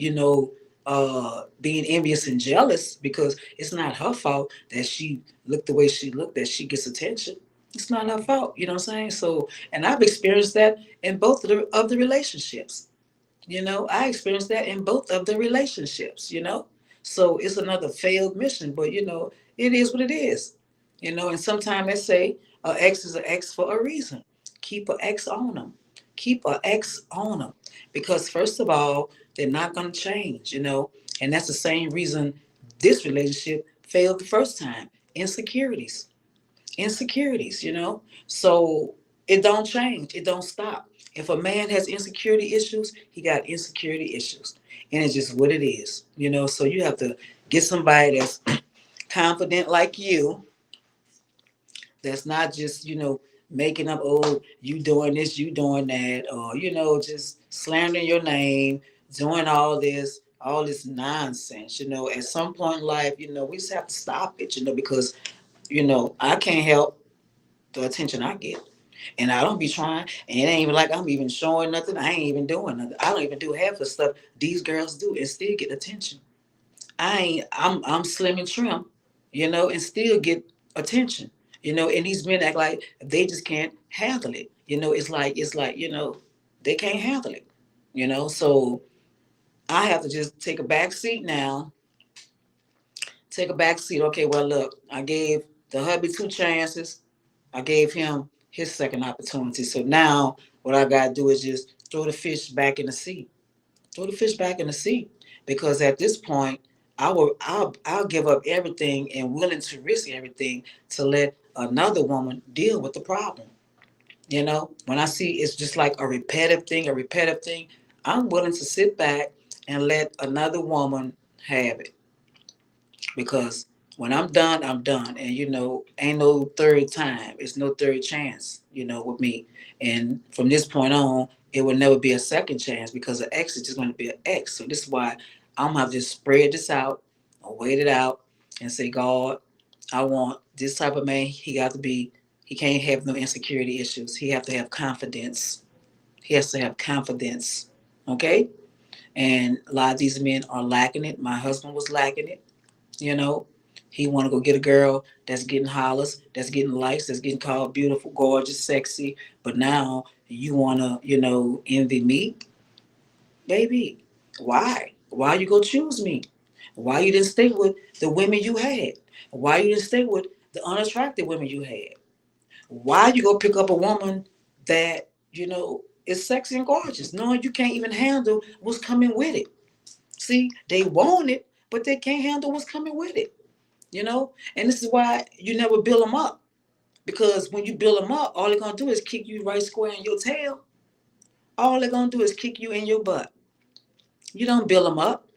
[SPEAKER 9] being envious and jealous because it's not her fault that she looked the way she looked, that she gets attention. It's not her fault. You know what I'm saying? So, and I've experienced that in both of the relationships. I experienced that in both of the relationships. So it's another failed mission, but it is what it is. And sometimes they say an ex is an ex for a reason. Keep an ex on them. Keep an ex on them. Because first of all, they're not going to change. And that's the same reason this relationship failed the first time. Insecurities. Insecurities. So it don't change. It don't stop. If a man has insecurity issues, he got insecurity issues. And it's just what it is. So you have to get somebody that's confident like you, that's not just, making up, oh, you doing this, you doing that, or, just slandering your name, doing all this nonsense. At some point in life, we just have to stop it, because I can't help the attention I get. And I don't be trying. And it ain't even like I'm even showing nothing. I ain't even doing nothing. I don't even do half the stuff these girls do and still get attention. I'm slim and trim, and still get attention. And these men act like they just can't handle it. It's like, they can't handle it. So I have to just take a back seat now. Take a back seat. Okay, well look, I gave the hubby two chances. I gave him his second opportunity. So now what I gotta do is just throw the fish back in the sea. Throw the fish back in the sea. Because at this point, I'll give up everything and willing to risk everything to let another woman deal with the problem. When I see it's just like a repetitive thing, I'm willing to sit back and let another woman have it. Because when I'm done, I'm done. And ain't no third time. It's no third chance, with me. And from this point on, it will never be a second chance because an X is just going to be an X. So this is why I'm gonna have to just spread this out or wait it out and say, God, I want this type of man. He can't have no insecurity issues. He have to have confidence. He has to have confidence. Okay? And a lot of these men are lacking it. My husband was lacking it. You know, he want to go get a girl that's getting hollers, that's getting likes, that's getting called beautiful, gorgeous, sexy. But now you want to, envy me, baby. Why? Why you go choose me? Why you didn't stay with the women you had? Why you didn't stay with the unattractive women you had? Why you go pick up a woman that is sexy and gorgeous, knowing you can't even handle what's coming with it? See, they want it, but they can't handle what's coming with it. And this is why you never build them up. Because when you build them up, all they're going to do is kick you right square in your tail. All they're going to do is kick you in your butt. You don't build them up,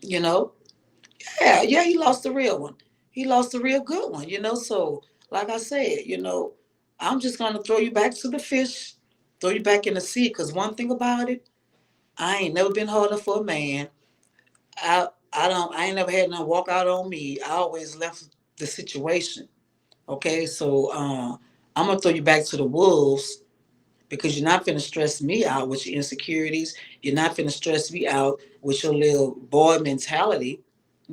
[SPEAKER 9] you know. Yeah, he lost the real one. He lost the real good one, So, like I said, I'm just going to throw you back to the fish, throw you back in the sea. Because one thing about it, I ain't never been harder for a man. I ain't never had none walk out on me. I always left the situation. Okay, so I'm gonna throw you back to the wolves because you're not gonna stress me out with your insecurities. You're not gonna stress me out with your little boy mentality.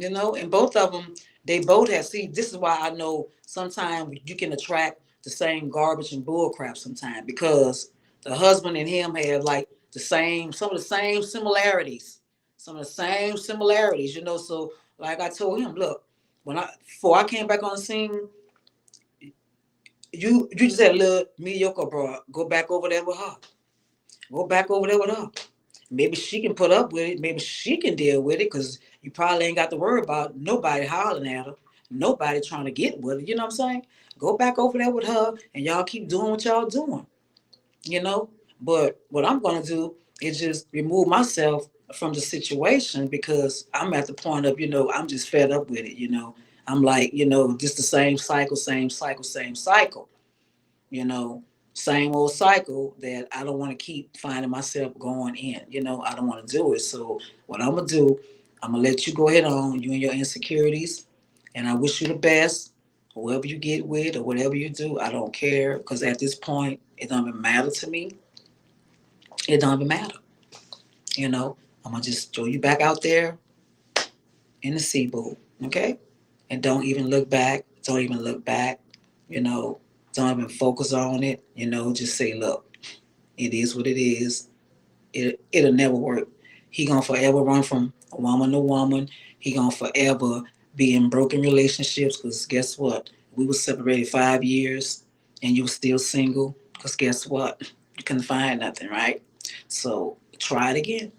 [SPEAKER 9] And both of them, they both have. See, this is why I know sometimes you can attract the same garbage and bull crap sometimes because the husband and him have like some of the same similarities, So, like I told him, look, before I came back on the scene, you just had a little mediocre bro. Go back over there with her. Go back over there with her. Maybe she can put up with it. Maybe she can deal with it because you probably ain't got to worry about nobody hollering at her. Nobody trying to get with her. You know what I'm saying? Go back over there with her and y'all keep doing what y'all doing. You know? But what I'm going to do is just remove myself from the situation because I'm at the point of, I'm just fed up with it. I'm like, just the same cycle, same cycle, same cycle you know, same old cycle that I don't want to keep finding myself going in. I don't want to do it. So what I'm gonna do, I'm gonna let you go ahead on you and your insecurities, and I wish you the best. Whoever you get with or whatever you do, I don't care because at this point it don't even matter to me. It don't even matter. I'm gonna just throw you back out there in the sea, boo. Okay, and don't even look back. Don't even look back. You know, don't even focus on it. Just say, look, it is what it is. It'll never work. He gonna forever run from woman to woman. He gonna forever be in broken relationships. Cause guess what? We were separated 5 years, and you were still single. Cause guess what? You couldn't find nothing, right? So try it again.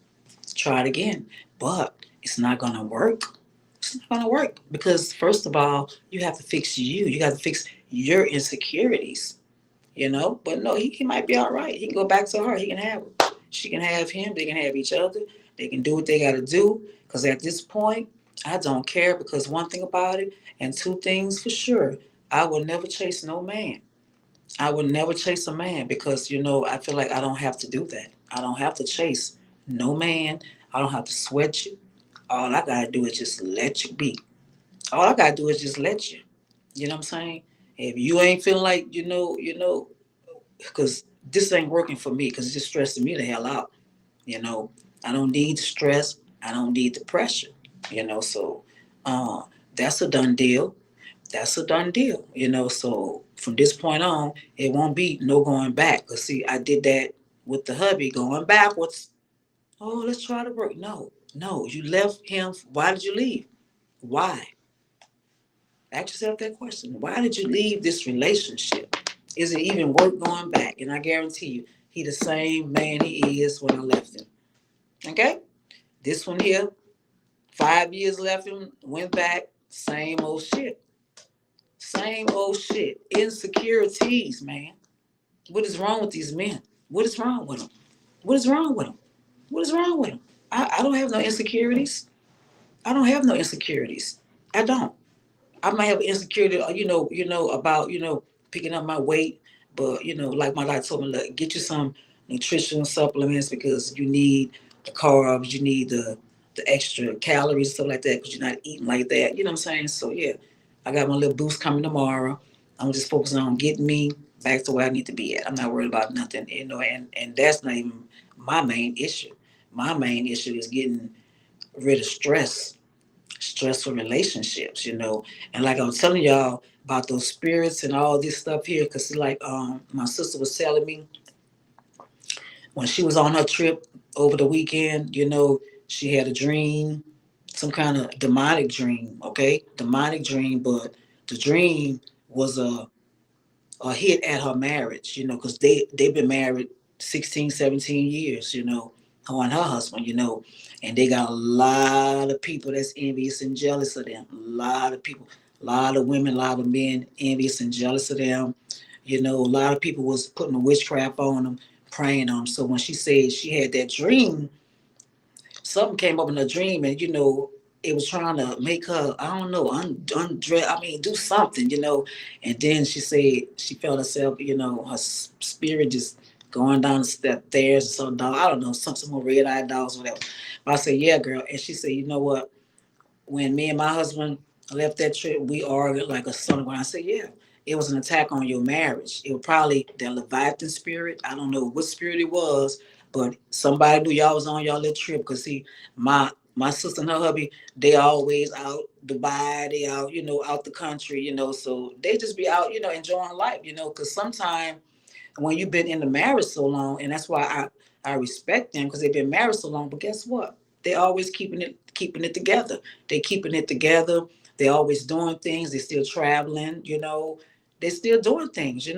[SPEAKER 9] Try it again. But it's not gonna work. It's not gonna work because first of all, you have to fix you. You got to fix your insecurities. But no, he might be all right. He can go back to her. He can have her. She can have him. They can have each other. They can do what they got to do. Because at this point, I don't care. Because one thing about it, and two things for sure, I will never chase no man. I will never chase a man because, I feel like I don't have to do that. I don't have to chase no man. I don't have to sweat you. All I got to do is just let you be. All I got to do is just let you. You know what I'm saying? If you ain't feeling like, because this ain't working for me, because it's just stressing me the hell out. You know, I don't need the stress. I don't need the pressure. So uh, that's a done deal. That's a done deal. So from this point on, it won't be no going back. Cause see, I did that with the hubby going backwards. Oh, let's try to work. No, no, you left him. Why did you leave? Why? Ask yourself that question. Why did you leave this relationship? Is it even worth going back? And I guarantee you, he the same man he is when I left him. Okay? This one here, 5 years left him, went back, same old shit. Same old shit. Insecurities, man. What is wrong with these men? What is wrong with them? What is wrong with them? What is wrong with them? I don't have no insecurities. I don't have no insecurities. I don't. I might have insecurity, about, picking up my weight, but like my doctor told me, look, get you some nutritional supplements because you need the carbs, you need the extra calories, stuff like that, because you're not eating like that. You know what I'm saying? So yeah, I got my little boost coming tomorrow. I'm just focusing on getting me back to where I need to be at. I'm not worried about nothing, and that's not even my main issue. My main issue is getting rid of stressful relationships, And like I was telling y'all about those spirits and all this stuff here, because like my sister was telling me when she was on her trip over the weekend, she had a dream, some kind of demonic dream, okay? Demonic dream, but the dream was a hit at her marriage, because they've been married 16, 17 years, her and her husband, and they got a lot of people that's envious and jealous of them. A lot of people, a lot of women, a lot of men envious and jealous of them. A lot of people was putting a witchcraft on them, praying on them. So when she said she had that dream, something came up in her dream, and it was trying to make her, I don't know, undress. I mean, do something, And then she said she felt herself, her spirit just going down the stairs or some dog. I don't know, some more red eyed dogs, whatever. But I said, yeah, girl. And she said, you know what? When me and my husband left that trip, we argued like a son. When I said, yeah, it was an attack on your marriage. It was probably that Leviathan spirit. I don't know what spirit it was, but somebody knew y'all was on y'all little trip. Cause see, my sister and her hubby, they always out Dubai, they out, out the country, so they just be out, enjoying life, cause sometimes when you've been in the marriage so long, and that's why I respect them because they've been married so long. But guess what? They always keeping it together. They keeping it together. They always doing things. They still traveling. They still doing things.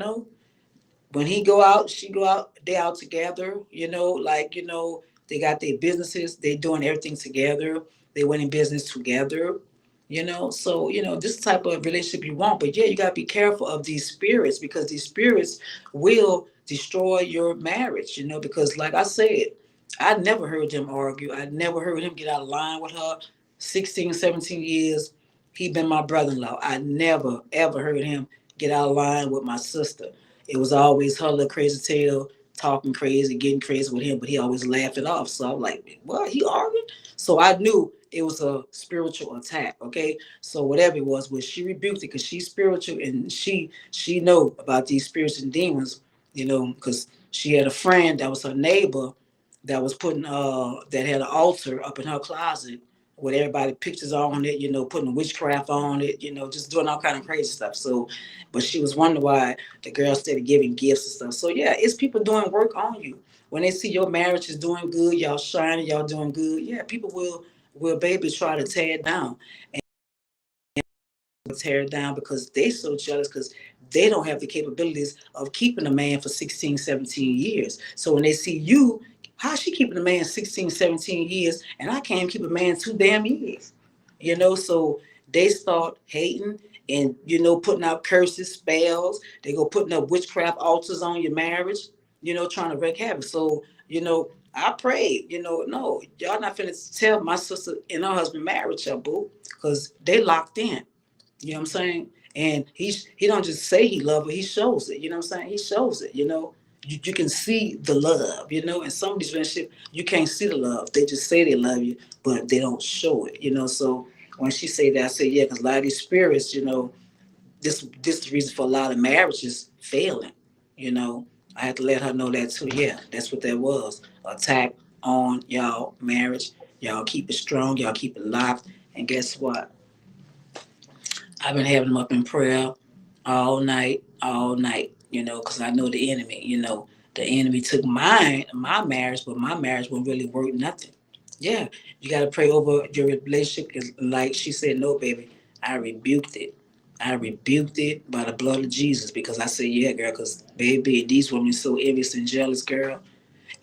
[SPEAKER 9] When he go out, she go out, they out together, they got their businesses, they doing everything together, they went in business together, so this type of relationship you want. But yeah, you got to be careful of these spirits because these spirits will destroy your marriage, because like I said, I never heard them argue. I never heard him get out of line with her. 16, 17 years, he been my brother-in-law. I never ever heard him get out of line with my sister. It was always her little crazy tail talking crazy, getting crazy with him, but he always laughed it off. So I'm like, what? He arguing? So I knew it was a spiritual attack. Okay, so whatever it was she rebuked it because she's spiritual and she know about these spirits and demons. Because she had a friend that was her neighbor that was putting that had an altar up in her closet with everybody pictures on it, putting witchcraft on it, just doing all kind of crazy stuff. So, but she was wondering why the girl started giving gifts and stuff. So yeah, it's people doing work on you. When they see your marriage is doing good, y'all shining, y'all doing good. Yeah, people will baby try to tear it down. Tear it down because they so jealous because they don't have the capabilities of keeping a man for 16, 17 years. So when they see you, how's she keeping a man 16, 17 years and I can't keep a man 2 damn years? So they start hating and, putting out curses, spells. They go putting up witchcraft altars on your marriage, trying to wreak havoc. So, I prayed, no, y'all not finna tell my sister and her husband marriage, y'all, boo, because they locked in. You know what I'm saying? And he don't just say he love her, he shows it. You know what I'm saying? He shows it, You can see the love, In some of these relationships, you can't see the love. They just say they love you, but they don't show it, So when she say that, I say, yeah, because a lot of these spirits, this the reason for a lot of marriages failing. You know, I had to let her know that too. Yeah, that's what that was. Attack on y'all marriage. Y'all keep it strong. Y'all keep it locked. And guess what? I've been having them up in prayer all night, because I know the enemy, the enemy took my marriage, but my marriage won't really work nothing. Yeah, you got to pray over your relationship. Like she said, no, baby, I rebuked it. I rebuked it by the blood of Jesus because I said, yeah, girl, because baby, these women so envious and jealous, girl.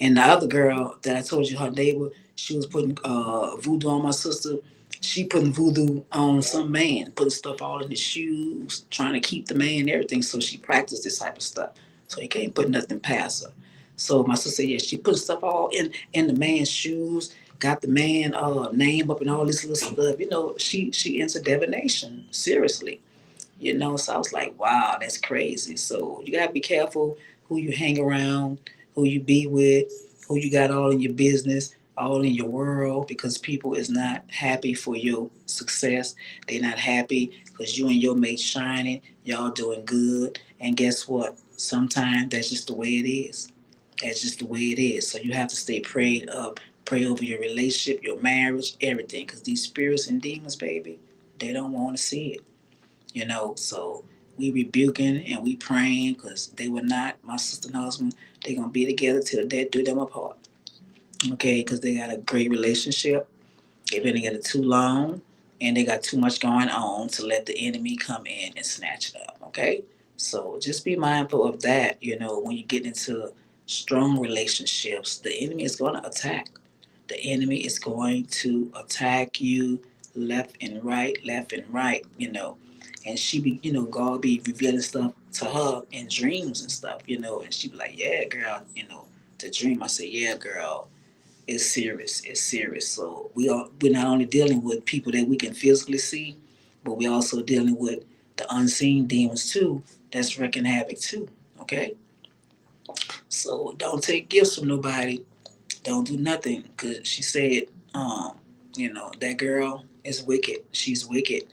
[SPEAKER 9] And the other girl that I told you, her neighbor, she was putting voodoo on my sister. She putting voodoo on some man, putting stuff all in his shoes, trying to keep the man and everything. So she practiced this type of stuff. So he can't put nothing past her. So my sister, yeah, she put stuff all in the man's shoes, got the man name up and all this little stuff. She into divination, seriously. So I was like, wow, that's crazy. So you gotta be careful who you hang around, who you be with, who you got all in your business, all in your world, because people is not happy for your success. They're not happy because you and your mate shining, y'all doing good. And guess what? Sometimes that's just the way it is. That's just the way it is. So you have to stay prayed up, pray over your relationship, your marriage, everything. Because these spirits and demons, baby, they don't want to see it. So we rebuking and we praying because they were not my sister and husband. They gonna be together till death do them apart. Okay, because they got a great relationship. They've been together too long, and they got too much going on to let the enemy come in and snatch it up. Okay, so just be mindful of that. When you get into strong relationships, the enemy is going to attack. The enemy is going to attack you left and right, left and right. And she be, God be revealing stuff to her in dreams and stuff. And she be like, yeah, girl, the dream. I say, yeah, girl, it's serious. It's serious. So we're not only dealing with people that we can physically see, but we're also dealing with the unseen demons too. That's wreaking havoc too. Okay. So don't take gifts from nobody. Don't do nothing because she said, that girl is wicked. She's wicked,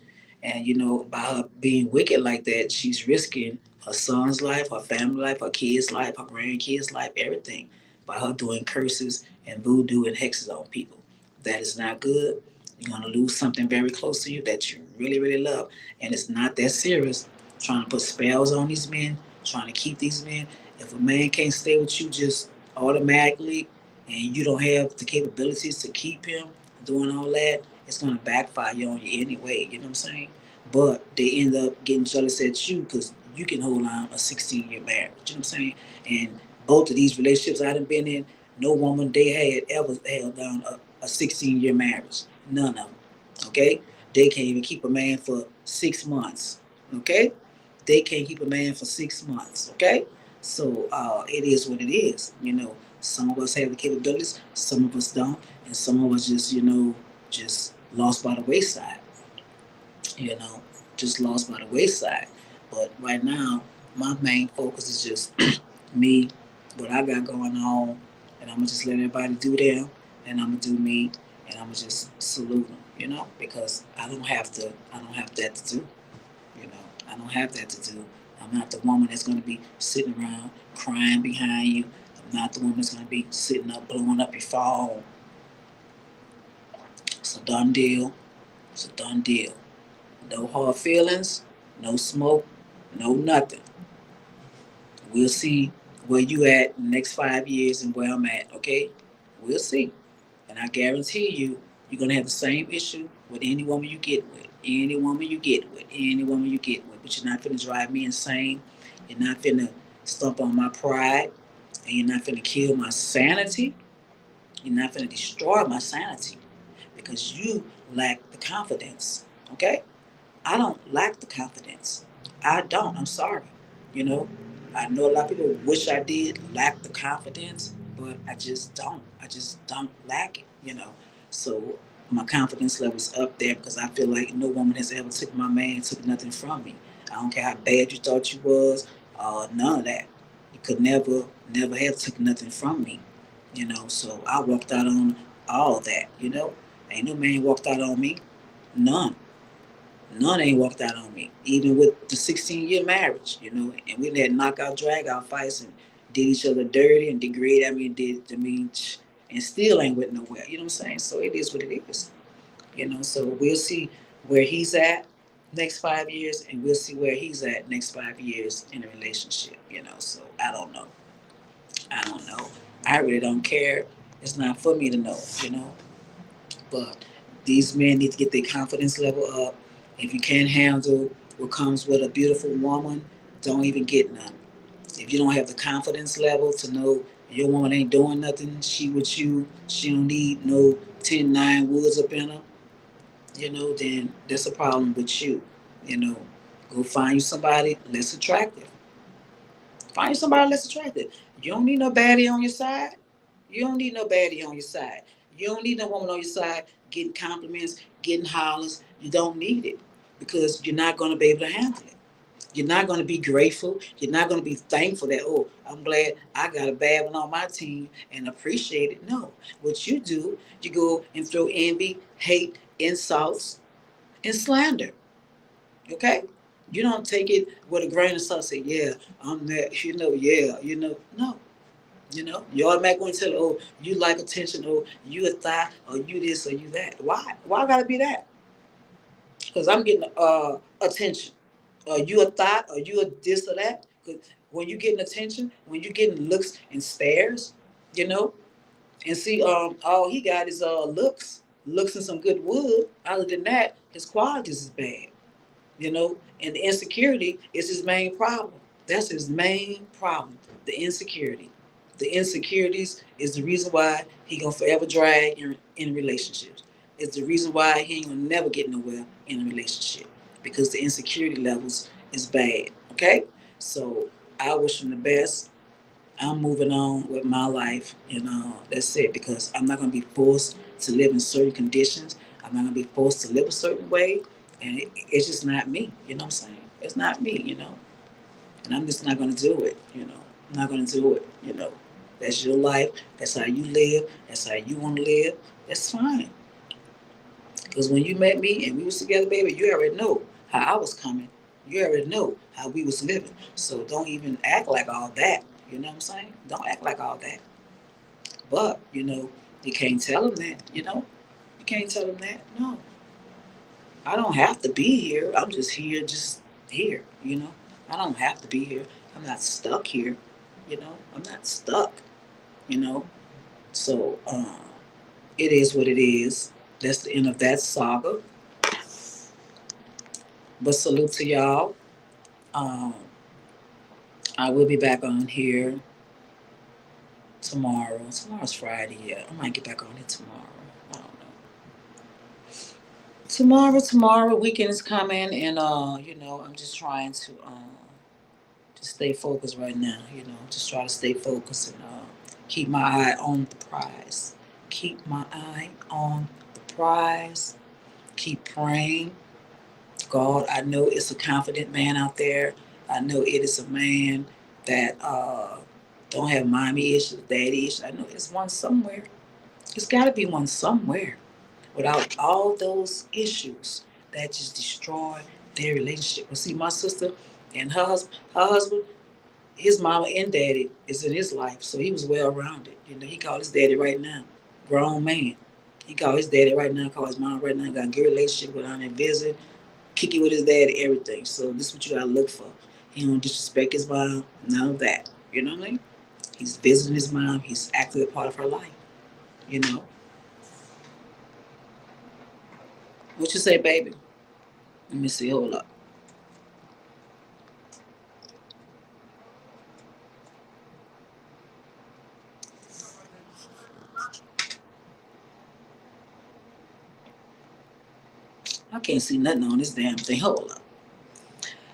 [SPEAKER 9] and by her being wicked like that, she's risking her son's life, her family life, her kids' life, her grandkids' life, everything by her doing curses and voodoo and hexes on people. That is not good. You're gonna lose something very close to you that you really, really love, and it's not that serious. Trying to put spells on these men, trying to keep these men. If a man can't stay with you just automatically and you don't have the capabilities to keep him doing all that, it's gonna backfire you on you anyway. You know what I'm saying? But they end up getting jealous at you because you can hold on a 16-year marriage. You know what I'm saying? And both of these relationships I done been in, no woman they had ever held down a 16-year marriage. None of them. Okay? They can't even keep a man for 6 months. Okay? They can't keep a man for 6 months. Okay? So it is what it is. Some of us have the capabilities, some of us don't, and some of us just lost by the wayside. You know, just lost by the wayside. But right now, my main focus is just me, what I got going on, and I'm gonna just let everybody do them, and I'm gonna do me, and I'm gonna just salute them. Because I don't have to. I don't have that to do. I don't have that to do. I'm not the woman that's going to be sitting around crying behind you. I'm not the woman that's going to be sitting up blowing up your phone. It's a done deal. It's a done deal. No hard feelings, no smoke, no nothing. We'll see where you at in the next 5 years and where I'm at, okay? We'll see. And I guarantee you, you're gonna have the same issue with any woman you get with. Any woman you get with. Any woman you get with. But you're not finna drive me insane. You're not finna stomp on my pride. And you're not finna kill my sanity. You're not finna destroy my sanity. Because you lack the confidence. Okay? I don't lack the confidence. I don't. I'm sorry. You know, I know a lot of people wish I did lack the confidence, but I just don't. I just don't lack it. So my confidence level's up there because I feel like no woman has ever took my man, took nothing from me. I don't care how bad you thought you was, none of that. You could never, never have took nothing from me. So I walked out on all that. Ain't no man walked out on me. None. None ain't walked out on me. Even with the 16-year marriage, and we had knockout, drag out fights and did each other dirty and degrade. And still ain't went nowhere. You know what I'm saying? So it is what it is. So we'll see where he's at next 5 years, and we'll see where he's at next 5 years in a relationship. So I don't know. I don't know. I really don't care. It's not for me to know. But these men need to get their confidence level up. If you can't handle what comes with a beautiful woman, don't even get none. If you don't have the confidence level to know your woman ain't doing nothing, she with you, she don't need no 10-9 woods up in her, then that's a problem with you. You know, go find you somebody less attractive. Find you somebody less attractive. You don't need no baddie on your side. You don't need no baddie on your side. You don't need no woman on your side getting compliments, getting hollers. You don't need it because you're not going to be able to handle it. You're not going to be grateful. You're not going to be thankful that, oh, I'm glad I got a bad one on my team and appreciate it. No. What you do, you go and throw envy, hate, insults, and slander. Okay? You don't take it with a grain of salt. Say, yeah, I'm that. Yeah, no. You automatically going to tell, oh, you like attention, or you a thigh, or you this, or you that. Why? Why gotta be that? Because I'm getting attention. Are you a thought? Are you a this or that? Because when you getting attention, when you getting looks and stares, you know, and see, all he got is looks and some good wood. Other than that, his qualities is bad. And the insecurity is his main problem. That's his main problem, the insecurity. The insecurities is the reason why he gonna forever drag in relationships. It's the reason why he ain't gonna never get nowhere in a relationship because the insecurity levels is bad. Okay, so I wish him the best. I'm moving on with my life, and that's it. Because I'm not gonna be forced to live in certain conditions. I'm not gonna be forced to live a certain way, and it's just not me. You know what I'm saying? It's not me. And I'm just not gonna do it. I'm not gonna do it. That's your life. That's how you live. That's how you want to live. That's fine. Because when you met me and we was together, baby, you already know how I was coming. You already know how we was living. So don't even act like all that. You know what I'm saying? Don't act like all that. But, you can't tell them that, You can't tell them that. No. I don't have to be here. I'm just here, I don't have to be here. I'm not stuck here, I'm not stuck, you know. So it is what it is. That's the end of that saga. But salute to y'all. Um, I will be back on here tomorrow. Tomorrow's Friday. Yeah, I might get back on it tomorrow. I don't know. Tomorrow, weekend is coming, and I'm just trying to stay focused right now. Just try to stay focused and keep my eye on the prize. Keep my eye on the prize. Keep praying. God, I know it's a confident man out there. I know it is a man that don't have mommy issues, daddy issues. I know it's one somewhere. It's got to be one somewhere. Without all those issues that just destroy their relationship. But see, my sister and her husband, his mama and daddy is in his life, so he was well rounded. He called his daddy right now, grown man. He called his daddy right now, called his mom right now, got a good relationship with her and visit, kick it with his daddy, everything. So this is what you gotta look for. He don't disrespect his mom, none of that. You know what I mean? He's visiting his mom, he's actively a part of her life. You know? What you say, baby? Let me see, hold up. I can't see nothing on this damn thing. Hold up.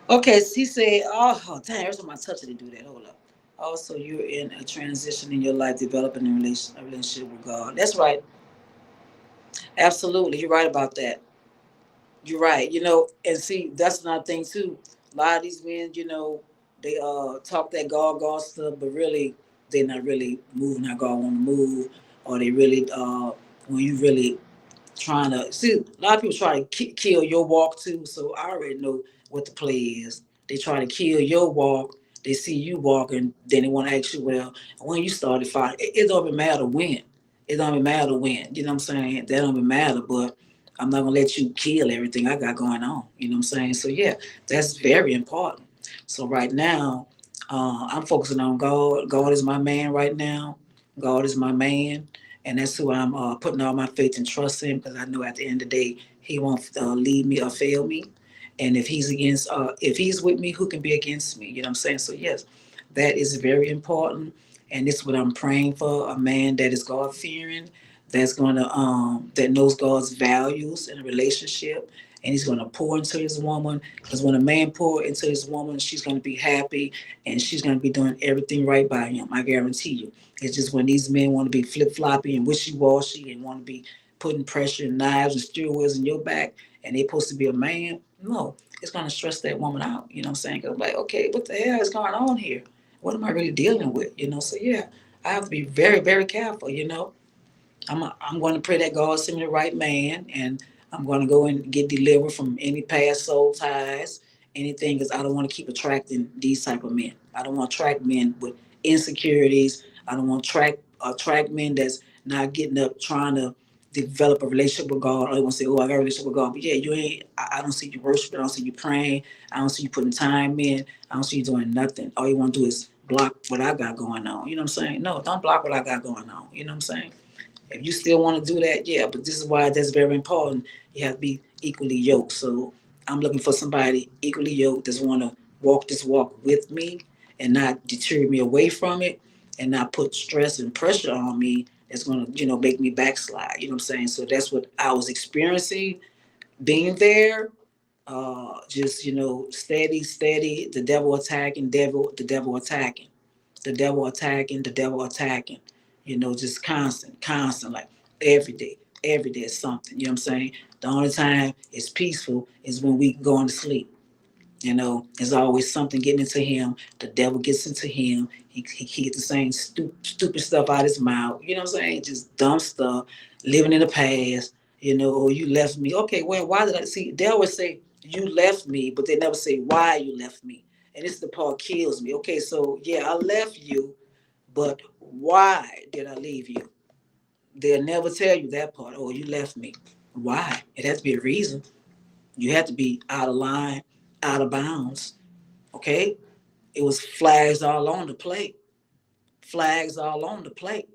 [SPEAKER 9] Okay, so he said, oh, dang, every time I touch it, it do that. Hold up. Also, you're in a transition in your life, developing a relationship with God. That's right. Absolutely. You're right about that. You're right. And see, that's another thing, too. A lot of these men, they talk that God stuff, but really, they're not really moving how God want to move. Or they really, when you really trying to see a lot of people try to kill your walk too. So I already know what the play is. They try to kill your walk. They see you walking, then they want to ask you, well, when you started fighting, it don't even matter when. It don't even matter when. You know what I'm saying? That don't even matter. But I'm not gonna let you kill everything I got going on. You know what I'm saying? So yeah, that's very important. So right now, I'm focusing on God. God is my man right now. God is my man, and that's who I'm putting all my faith and trust in because I know at the end of the day He won't leave me or fail me. And if He's with me, who can be against me? You know what I'm saying? So yes, that is very important, and this is what I'm praying for: a man that is God fearing, that knows God's values in a relationship, and he's gonna pour into his woman. Because when a man pour into his woman, she's gonna be happy, and she's gonna be doing everything right by him. I guarantee you. It's just when these men want to be flip floppy and wishy washy and want to be putting pressure and knives and steering wheels in your back, and they're supposed to be a man. No, it's gonna stress that woman out. You know what I'm saying? 'Cause like, okay, what the hell is going on here? What am I really dealing with? You know. So yeah, I have to be very, very careful. You know. I'm going to pray that God send me the right man, and I'm going to go and get delivered from any past soul ties, anything, because I don't want to keep attracting these type of men. I don't want to attract men with insecurities. I don't want to attract men that's not getting up trying to develop a relationship with God. I don't want to say, oh, I got a relationship with God, but yeah, you ain't. I don't see you worshiping. I don't see you praying. I don't see you putting time in. I don't see you doing nothing. All you want to do is block what I got going on. You know what I'm saying? No, don't block what I got going on. You know what I'm saying? If you still want to do that, yeah, but this is why that's very important. You have to be equally yoked. So I'm looking for somebody equally yoked that's want to walk this walk with me and not deter me away from it and not put stress and pressure on me that's going to, make me backslide. You know what I'm saying? So that's what I was experiencing being there. Just, steady, steady, the devil attacking, the devil attacking, the devil attacking, the devil attacking, just constant, like every day is something, you know what I'm saying? The only time it's peaceful is when we going to sleep. There's always something getting into him. The devil gets into him. He gets the same stupid stuff out his mouth. You know what I'm saying? Just dumb stuff, living in the past. Or you left me. Okay, well, why did I see? They always say you left me, but they never say why you left me. And this is the part kills me. Okay, so yeah, I left you, but why did I leave you? They'll never tell you that part. Oh, you left me. Why? It has to be a reason. You have to be out of line, out of bounds. Okay? It was flags all on the plate. Flags all on the plate.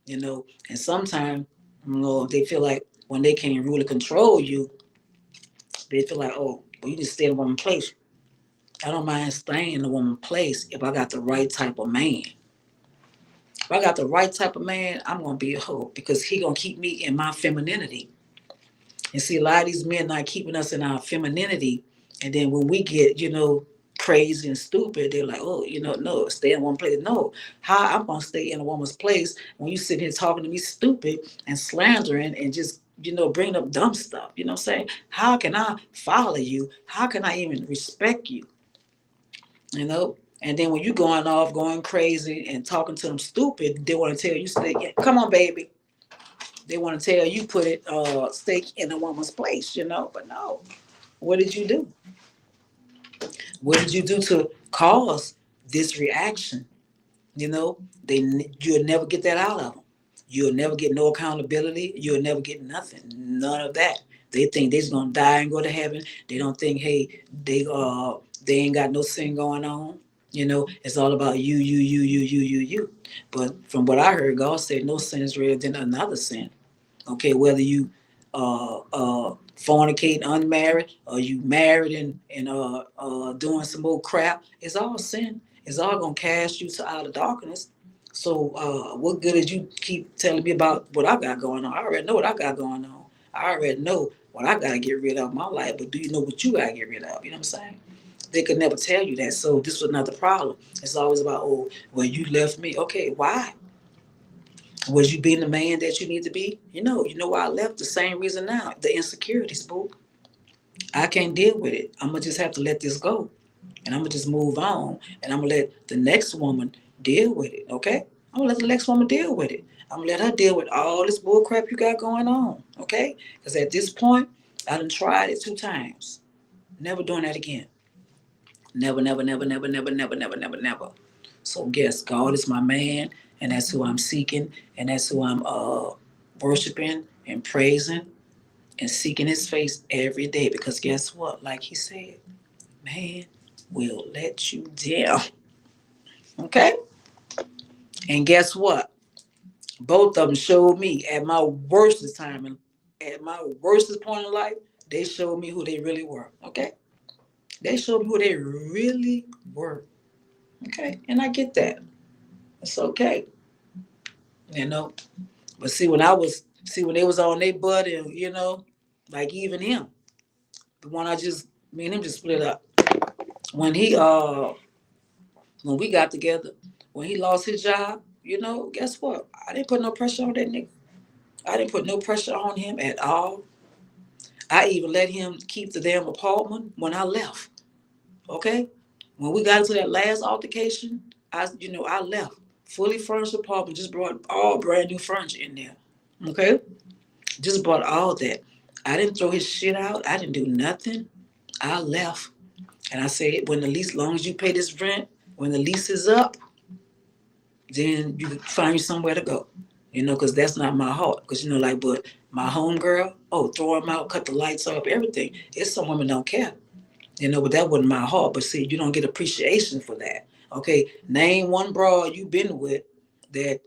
[SPEAKER 9] And sometimes, they feel like when they can't really control you, they feel like, oh, well, you just stay in one place. I don't mind staying in a woman's place if I got the right type of man. If I got the right type of man, I'm gonna be a hoe because he gonna keep me in my femininity. And see, a lot of these men not keeping us in our femininity. And then when we get, crazy and stupid, they're like, oh, no, stay in one place. No, how I'm gonna stay in a woman's place when you sit here talking to me stupid and slandering and just, bringing up dumb stuff. You know what I'm saying? How can I follow you? How can I even respect you? And then when you going off, going crazy and talking to them stupid, they want to tell you, stay, come on, baby. They want to tell you put it stay in a woman's place, but no. What did you do? What did you do to cause this reaction? They you'll never get that out of them. You'll never get no accountability. You'll never get nothing. None of that. They think they're gonna die and go to heaven. They don't think, hey, they ain't got no sin going on. It's all about you. But from what I heard, God said no sin is greater than another sin. Okay, whether you fornicate unmarried or you married and doing some more crap, it's all sin. It's all gonna cast you to outer darkness. So what good is you keep telling me about what I got going on? I already know what I got going on. I already know what I gotta get rid of in my life, but do you know what you gotta get rid of? You know what I'm saying? They could never tell you that. So this was another problem. It's always about, oh, well, you left me. Okay, why? Was you being the man that you need to be? You know why I left? The same reason now. The insecurities, boo. I can't deal with it. I'm gonna just have to let this go. And I'm gonna just move on. And I'm gonna let the next woman deal with it, okay? I'm gonna let the next woman deal with it. I'm gonna let her deal with all this bull crap you got going on, okay? Because at this point, I done tried it 2 times. Never doing that again. Never, never, never, never, never, never, never, never, never. So guess God is my man, and that's who I'm seeking, and that's who I'm worshiping and praising and seeking His face every day. Because guess what? Like He said, man will let you down. Okay? And guess what? Both of them showed me at my worstest time and at my worstest point in life, they showed me who they really were. Okay? They showed me who they really were. Okay? And I get that. It's okay. You know. But when they was on their butt and like even him, the one me and him just split up. When he when we got together, when he lost his job, guess what? I didn't put no pressure on that nigga. I didn't put no pressure on him at all. I even let him keep the damn apartment when I left. Okay? When we got into that last altercation, I left. Fully furnished apartment, just brought all brand new furniture in there. Okay? Just brought all that. I didn't throw his shit out. I didn't do nothing. I left. And I said, when the lease, long as you pay this rent, when the lease is up, then you can find you somewhere to go. Because that's not my heart. Because, but my homegirl, throw him out, cut the lights off, everything. It's some women don't care. But that wasn't my heart. But see, you don't get appreciation for that. Okay, name one broad you been with that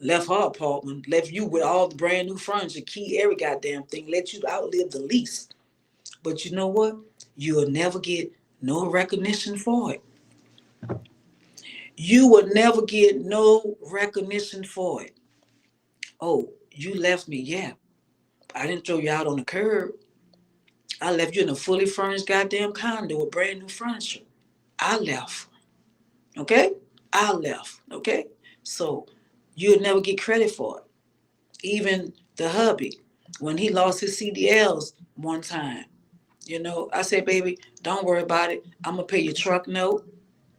[SPEAKER 9] left her apartment, left you with all the brand new furniture, key, every goddamn thing, let you outlive the lease. But you know what? You'll never get no recognition for it. You will never get no recognition for it. Oh, you left me. Yeah. I didn't throw you out on the curb. I left you in a fully furnished goddamn condo with brand new furniture. I left. Okay? I left. Okay? So you'll never get credit for it. Even the hubby, when he lost his CDLs one time, I said, baby, don't worry about it. I'm going to pay your truck note.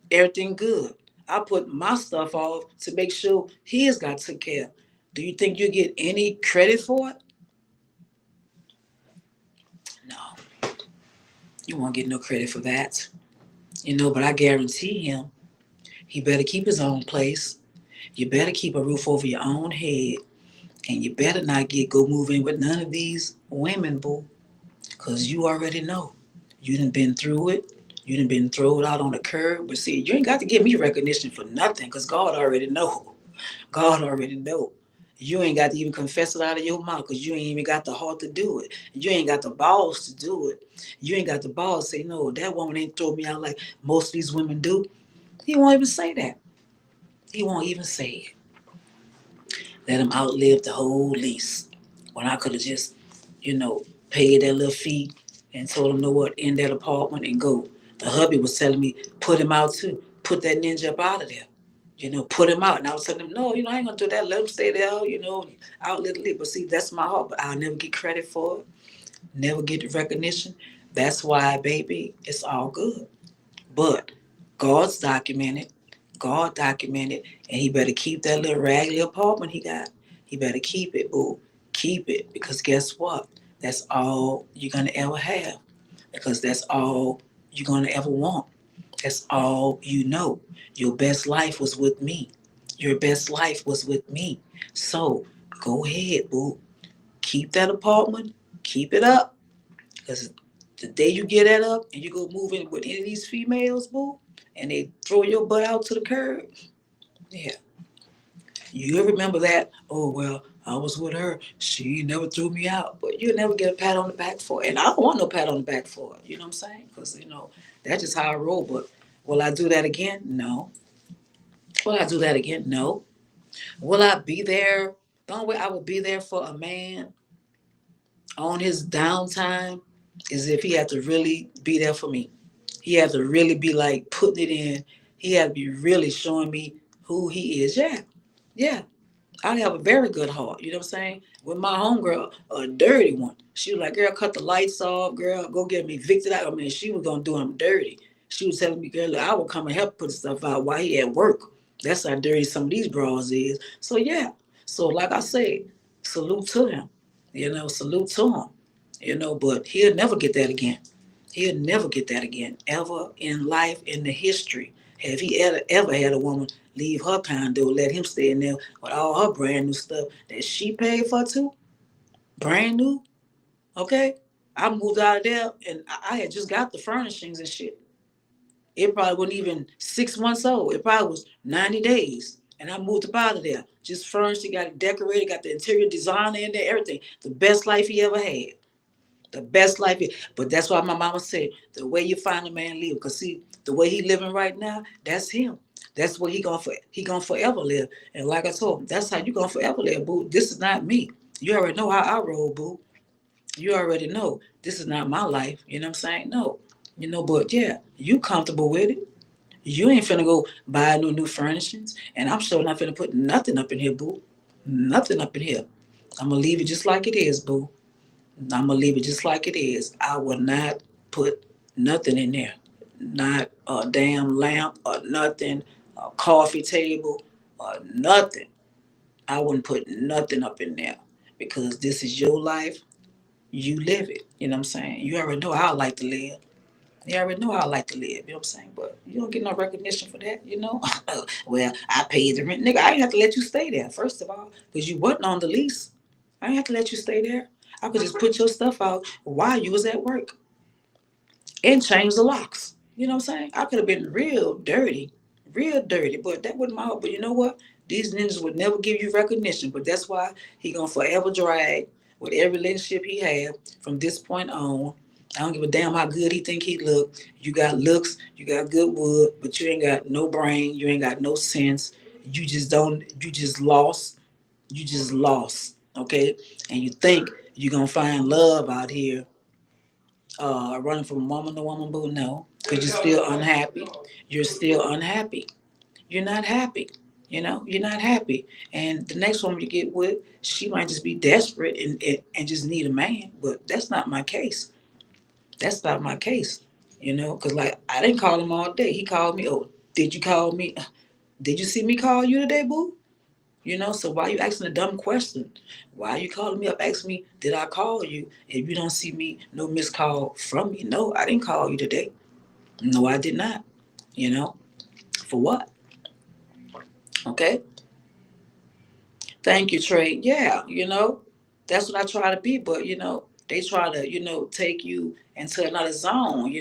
[SPEAKER 9] Everything good. I put my stuff off to make sure his got took care of. Do you think you get any credit for it? No. You won't get no credit for that. But I guarantee him, he better keep his own place. You better keep a roof over your own head. And you better not go move in with none of these women, boo. Because you already know. You done been through it. You done been thrown out on the curb. But see, you ain't got to give me recognition for nothing because God already know. God already know. You ain't got to even confess it out of your mouth because you ain't even got the heart to do it. You ain't got the balls to do it. You ain't got the balls to say, no, that woman ain't throw me out like most of these women do. He won't even say that. He won't even say it. Let him outlive the whole lease. When I could have just, paid that little fee and told him, know what, in that apartment and go. The hubby was telling me, put him out too. Put that ninja up out of there. Put him out. And I was telling him, no, I ain't gonna do that. Let him stay there, outlive the lease. But see, that's my heart. But I'll never get credit for it. Never get the recognition. That's why, baby, it's all good. But God's documented. God documented, and he better keep that little raggedy apartment he got. He better keep it, boo. Keep it, because guess what? That's all you're gonna ever have. Because that's all you're gonna ever want. That's all you know. Your best life was with me. Your best life was with me. So go ahead, boo. Keep that apartment. Keep it up. Because the day you get that up and you go move in with any of these females, boo, and they throw your butt out to the curb, yeah. You remember that? Oh, well, I was with her. She never threw me out. But you'll never get a pat on the back for it. And I don't want no pat on the back for it. You know what I'm saying? Because, that's just how I roll. But will I do that again? No. Will I do that again? No. Will I be there? The only way I would be there for a man on his downtime is if he had to really be there for me. He had to really be like putting it in. He had to be really showing me who he is. Yeah. Yeah. I have a very good heart. You know what I'm saying? With my homegirl, a dirty one. She was like, girl, cut the lights off. Girl, go get me evicted out. I mean, she was going to do him dirty. She was telling me, girl, I would come and help put stuff out while he at work. That's how dirty some of these bras is. So, yeah. So, like I said, salute to him. Salute to him. But he'll never get that again. He'll never get that again, ever in life, in the history. Have he ever had a woman leave her condo, let him stay in there with all her brand new stuff that she paid for too? Brand new? Okay? I moved out of there and I had just got the furnishings and shit. It probably wasn't even 6 months old. It probably was 90 days. And I moved up out of there. Just furnished it, got it decorated, got the interior designer in there, everything. The best life he ever had. The best life. But that's why my mama said, the way you find a man live. Because see, the way he living right now, that's him. That's what he gonna forever live. And like I told him, that's how you gonna forever live, boo. This is not me. You already know how I roll, boo. You already know. This is not my life. You know what I'm saying? No. But yeah, you comfortable with it. You ain't finna go buy no new furnishings, and I'm sure not finna put nothing up in here, boo. Nothing up in here. I'm gonna leave it just like it is, boo. I'm gonna leave it just like it is. I will not put nothing in there. Not a damn lamp or nothing, a coffee table or nothing. I wouldn't put nothing up in there because this is your life. You live it. You know what I'm saying? You already know how I like to live. You already know how I like to live, you know what I'm saying? But you don't get no recognition for that. Well, I paid the rent. Nigga, I ain't have to let you stay there, first of all, because you wasn't on the lease. I ain't have to let you stay there. I could just put your stuff out while you was at work and change the locks. You know what I'm saying? I could have been real dirty, but that wasn't my heart. But you know what? These ninjas would never give you recognition, but that's why he gonna forever drag with every relationship he had from this point on. I don't give a damn how good he think he look. You got looks, you got good wood, but you ain't got no brain, you ain't got no sense. You just lost. You just lost. Okay? And you think you're gonna find love out here running from woman to woman, but no, because you're still unhappy. You're still unhappy. You're not happy. You're not happy. And the next woman you get with, she might just be desperate and just need a man. But that's not my case. That's not my case. Because like I didn't call him all day. He called me. Oh, did you call me? Did you see me call you today, boo? So why you asking a dumb question? Why you calling me up asking me, did I call you? If you don't see me, no missed call from me. No, I didn't call you today. No, I did not. You know, for what? Okay. Thank you, Trey. Yeah, that's what I try to be, but they try to, take you into another zone,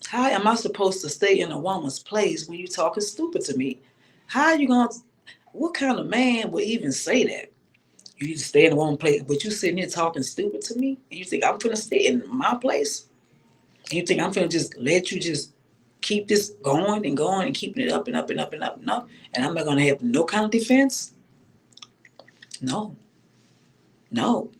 [SPEAKER 9] how am I supposed to stay in a woman's place when you talking stupid to me? How you gonna what kind of man would even say that? You need to stay in one place, but you sitting here talking stupid to me, and you think I'm gonna stay in my place? And you think I'm gonna just let you just keep this going and keeping it up and up and up and up and up, and I'm not gonna have no kind of defense? No, no.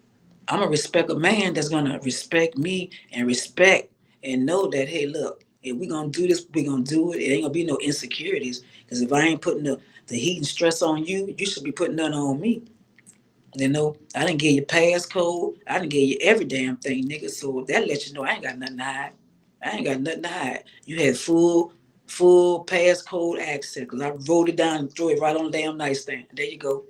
[SPEAKER 9] I'm gonna respect a man that's gonna respect me and respect and know that hey, look, if we gonna do this, we gonna do it. It ain't gonna be no insecurities. Because if I ain't putting the heat and stress on you, you should be putting none on me. I didn't give you passcode. I didn't give you every damn thing, nigga. So that lets you know I ain't got nothing to hide. I ain't got nothing to hide. You had full passcode access because I wrote it down and threw it right on the damn nightstand. There you go.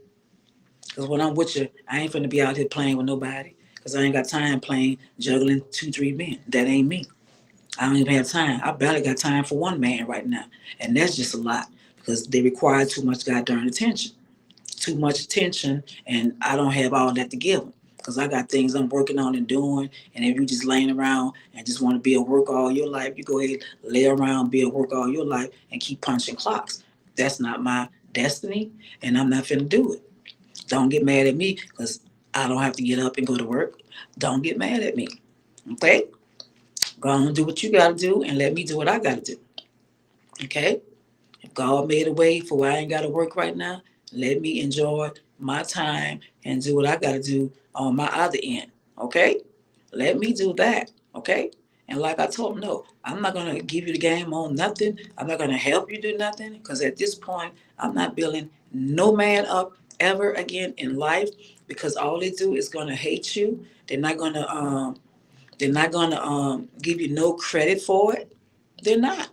[SPEAKER 9] Because when I'm with you, I ain't finna be out here playing with nobody. Because I ain't got time playing, juggling 2, 3 men. That ain't me. I don't even have time. I barely got time for one man right now. And that's just a lot because they require too much goddamn attention. Too much attention, and I don't have all that to give them because I got things I'm working on and doing. And if you just laying around and just want to be at work all your life, you go ahead, lay around, be at work all your life, and keep punching clocks. That's not my destiny, and I'm not finna do it. Don't get mad at me because I don't have to get up and go to work. Don't get mad at me. Okay? Go on and do what you got to do and let me do what I got to do. Okay? If God made a way for where I ain't got to work right now, let me enjoy my time and do what I got to do on my other end. Okay? Let me do that. Okay? And like I told him, no, I'm not going to give you the game on nothing. I'm not going to help you do nothing because at this point, I'm not building no man up ever again in life because all they do is going to hate you. They're not going to give you no credit for it. They're not.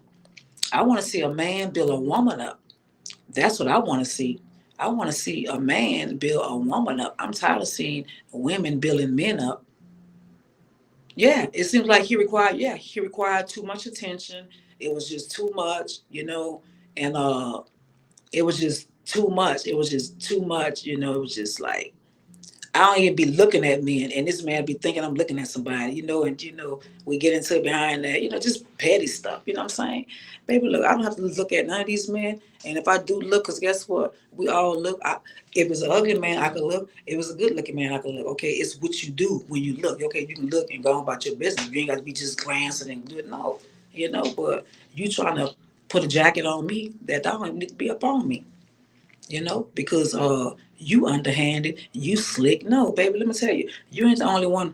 [SPEAKER 9] I want to see a man build a woman up. That's what I want to see. I want to see a man build a woman up. I'm tired of seeing women building men up. Yeah, it seems like he required too much attention. It was just too much, and it was just too much. It was just too much, it was just like I don't even be looking at men, and this man be thinking I'm looking at somebody, and we get into it behind that, just petty stuff. You know what I'm saying, baby? Look, I don't have to look at none of these men, and if I do look, cause guess what? We all look. If it's an ugly man, I could look. If it's a good looking man, I could look. Okay, it's what you do when you look. Okay, you can look and go on about your business. You ain't got to be just glancing and do it. No, But you trying to put a jacket on me that don't even need to be up on me, because you underhanded, you slick. No, baby, let me tell you, you ain't the only one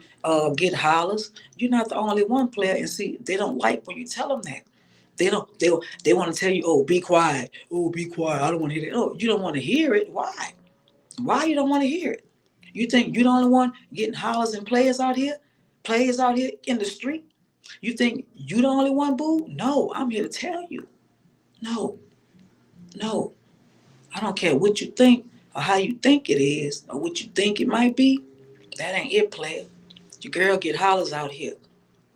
[SPEAKER 9] get hollers. You're not the only one player, and see, they don't like when you tell them that. They don't. They want to tell you, oh, be quiet. Oh, be quiet. I don't want to hear that. Oh, you don't want to hear it. Why? Why you don't want to hear it? You think you the only one getting hollers and players out here? Players out here in the street? You think you the only one, boo? No, I'm here to tell you. No, no. I don't care what you think or how you think it is or what you think it might be. That ain't it, player. Your girl get hollers out here.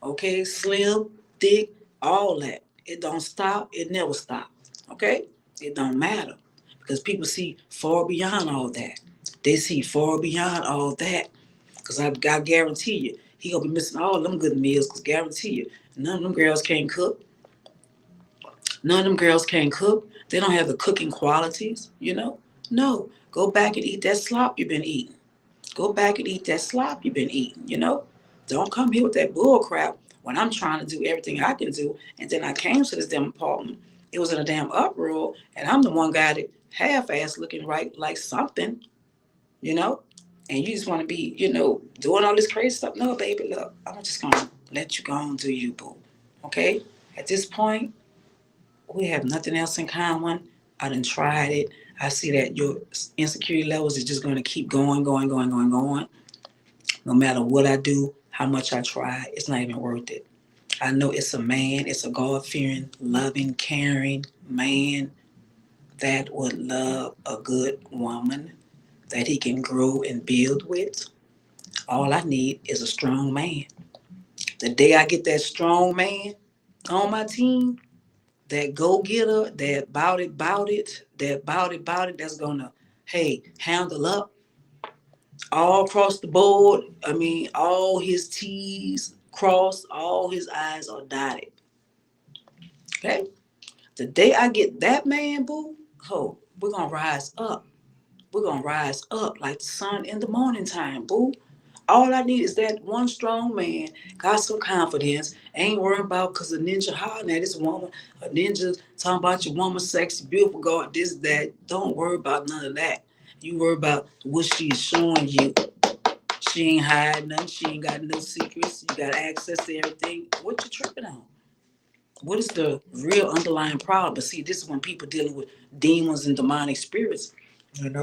[SPEAKER 9] Okay? Slim, thick, all that. It don't stop. It never stop. Okay? It don't matter. Because people see far beyond all that. They see far beyond all that. Because I guarantee you, he gonna be missing all them good meals. Because guarantee you, none of them girls can't cook. None of them girls can't cook. They don't have the cooking qualities. No, go back and eat that slop you've been eating. Go back and eat that slop you've been eating. Don't come here with that bull crap when I'm trying to do everything I can do. And then I came to this damn apartment. It was in a damn uproar, and I'm the one guy that half-ass looking right like something, you know? And you just want to be, doing all this crazy stuff. No, baby, look, I'm just going to let you go and do you, boo. Okay? At this point, we have nothing else in common. I done tried it. I see that your insecurity levels is just going to keep going, going, going, going, going. No matter what I do, how much I try, it's not even worth it. I know it's a man, it's a God-fearing, loving, caring man that would love a good woman that he can grow and build with. All I need is a strong man. The day I get that strong man on my team, that go getter, that bout it, that's gonna, hey, handle up all across the board. I mean, all his T's crossed, all his I's are dotted. Okay? The day I get that man, boo, we're gonna rise up. We're gonna rise up like the sun in the morning time, boo. All I need is that one strong man, got some confidence, ain't worried about because a ninja hollering at this woman, a ninja talking about your woman sexy, beautiful, God, this, that. Don't worry about none of that. You worry about what she's showing you. She ain't hiding nothing. She ain't got no secrets. You got access to everything. What you tripping on? What is the real underlying problem? But see, this is when people dealing with demons and demonic spirits. And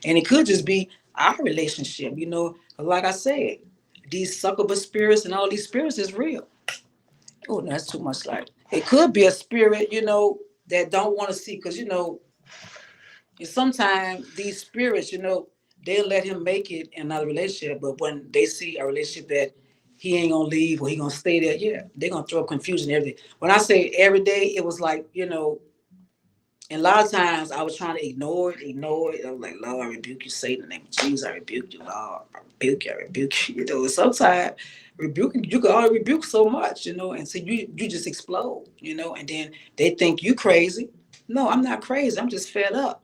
[SPEAKER 9] it could just be our relationship. Like I said, these succubus spirits and all these spirits is real. Oh, no, that's too much like it could be a spirit, that don't want to see, because sometimes these spirits, they'll let him make it in another relationship, but when they see a relationship that he ain't gonna leave or he gonna stay there, yeah, they're gonna throw up confusion and everything. When I say every day, it was like, and a lot of times I was trying to ignore it. I was like, Lord, I rebuke you, Satan, in the name of Jesus. I rebuke you, Lord. I rebuke you. And sometimes rebuking, you can only rebuke so much, and so you just explode, and then they think you crazy. No, I'm not crazy. I'm just fed up.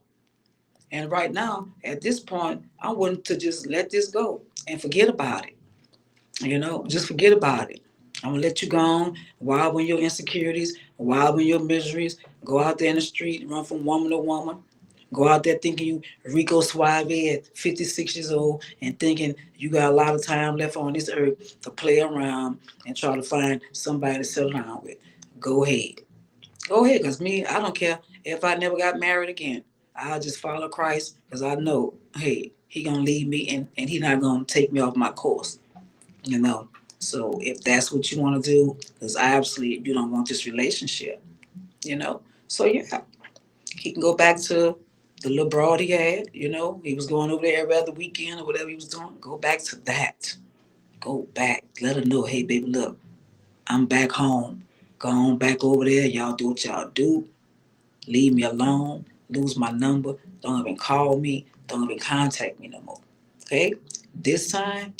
[SPEAKER 9] And right now, at this point, I'm willing to just let this go and forget about it. Just forget about it. I'm gonna let you go on, wild in your insecurities, wild in your miseries. Go out there in the street, run from woman to woman. Go out there thinking you Rico Suave at 56 years old and thinking you got a lot of time left on this earth to play around and try to find somebody to settle down with. Go ahead. Go ahead, because me, I don't care if I never got married again. I'll just follow Christ because I know, hey, he gonna lead me and he not gonna take me off my course you know. So if that's what you want to do, because obviously you don't want this relationship. So yeah, he can go back to the little broad he had, he was going over there every other weekend or whatever he was doing. Go back to that. Go back. Let her know, hey, baby, look, I'm back home. Go on back over there. Y'all do what y'all do. Leave me alone. Lose my number. Don't even call me. Don't even contact me no more. Okay? This time,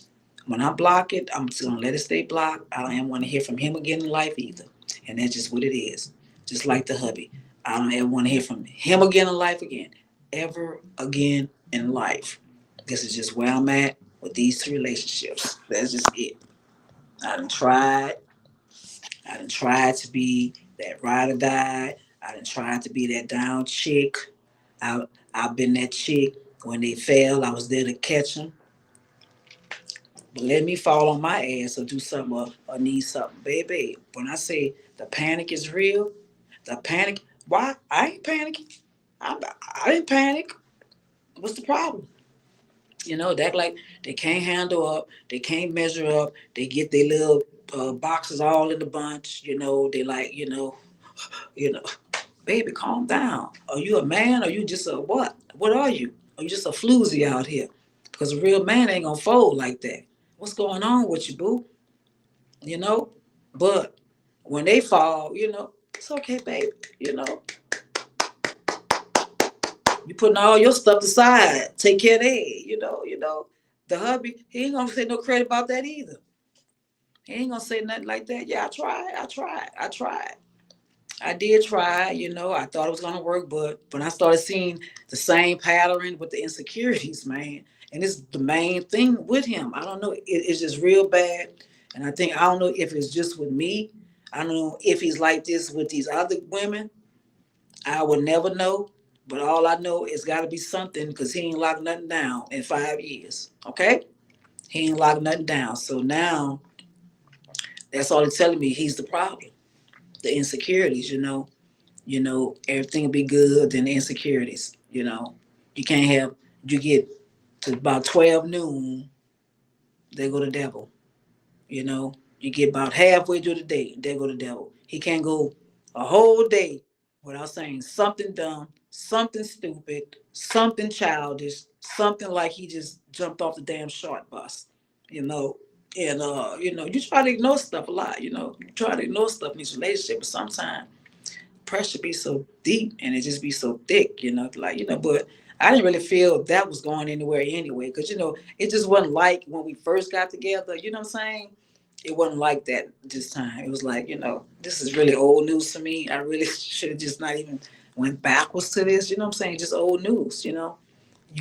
[SPEAKER 9] when I block it, I'm just gonna let it stay blocked. I don't even want to hear from him again in life either. And that's just what it is. Just like the hubby. I don't ever want to hear from him again in life again. Ever again in life. This is just where I'm at with these two relationships. That's just it. I done tried. I done tried to be that ride or die. I done tried to be that down chick. I, I've been that chick. When they fail, I was there to catch them. But let me fall on my ass or do something or need something. Baby, when I say the panic is real, the panic, why? I ain't panicking. I didn't panic. What's the problem? They act like they can't handle up, they can't measure up, they get their little boxes all in the bunch, they like, you know, baby, calm down. Are you a man or you just a what? What are you? Are you just a floozy out here? Because a real man ain't gonna fold like that. What's going on with you, boo? You know? But when they fall, it's okay, baby. You know, you putting all your stuff aside. Take care of that. The hubby, he ain't gonna say no credit about that either. He ain't gonna say nothing like that. Yeah, I tried. I did try, I thought it was gonna work, but when I started seeing the same pattern with the insecurities, man, and it's the main thing with him. I don't know, it's just real bad, and I don't know if it's just with me. I don't know if he's like this with these other women. I would never know, but all I know is got to be something because he ain't locked nothing down in 5 years. Okay, he ain't locked nothing down. So now that's all it's telling me. He's the problem. The insecurities, everything will be good, then the insecurities, You can't have, you get to about 12 noon, there go the devil, you know. You get about halfway through the day, there go the devil. He can't go a whole day without saying something dumb, something stupid, something childish, something like he just jumped off the damn short bus, you know. And you try to ignore stuff a lot, You try to ignore stuff in these relationships, but sometimes pressure be so deep and it just be so thick, but I didn't really feel that was going anywhere anyway, because it just wasn't like when we first got together, you know what I'm saying? It wasn't like that this time. It was like, this is really old news to me. I really should have just not even went backwards to this, you know what I'm saying? Just old news. You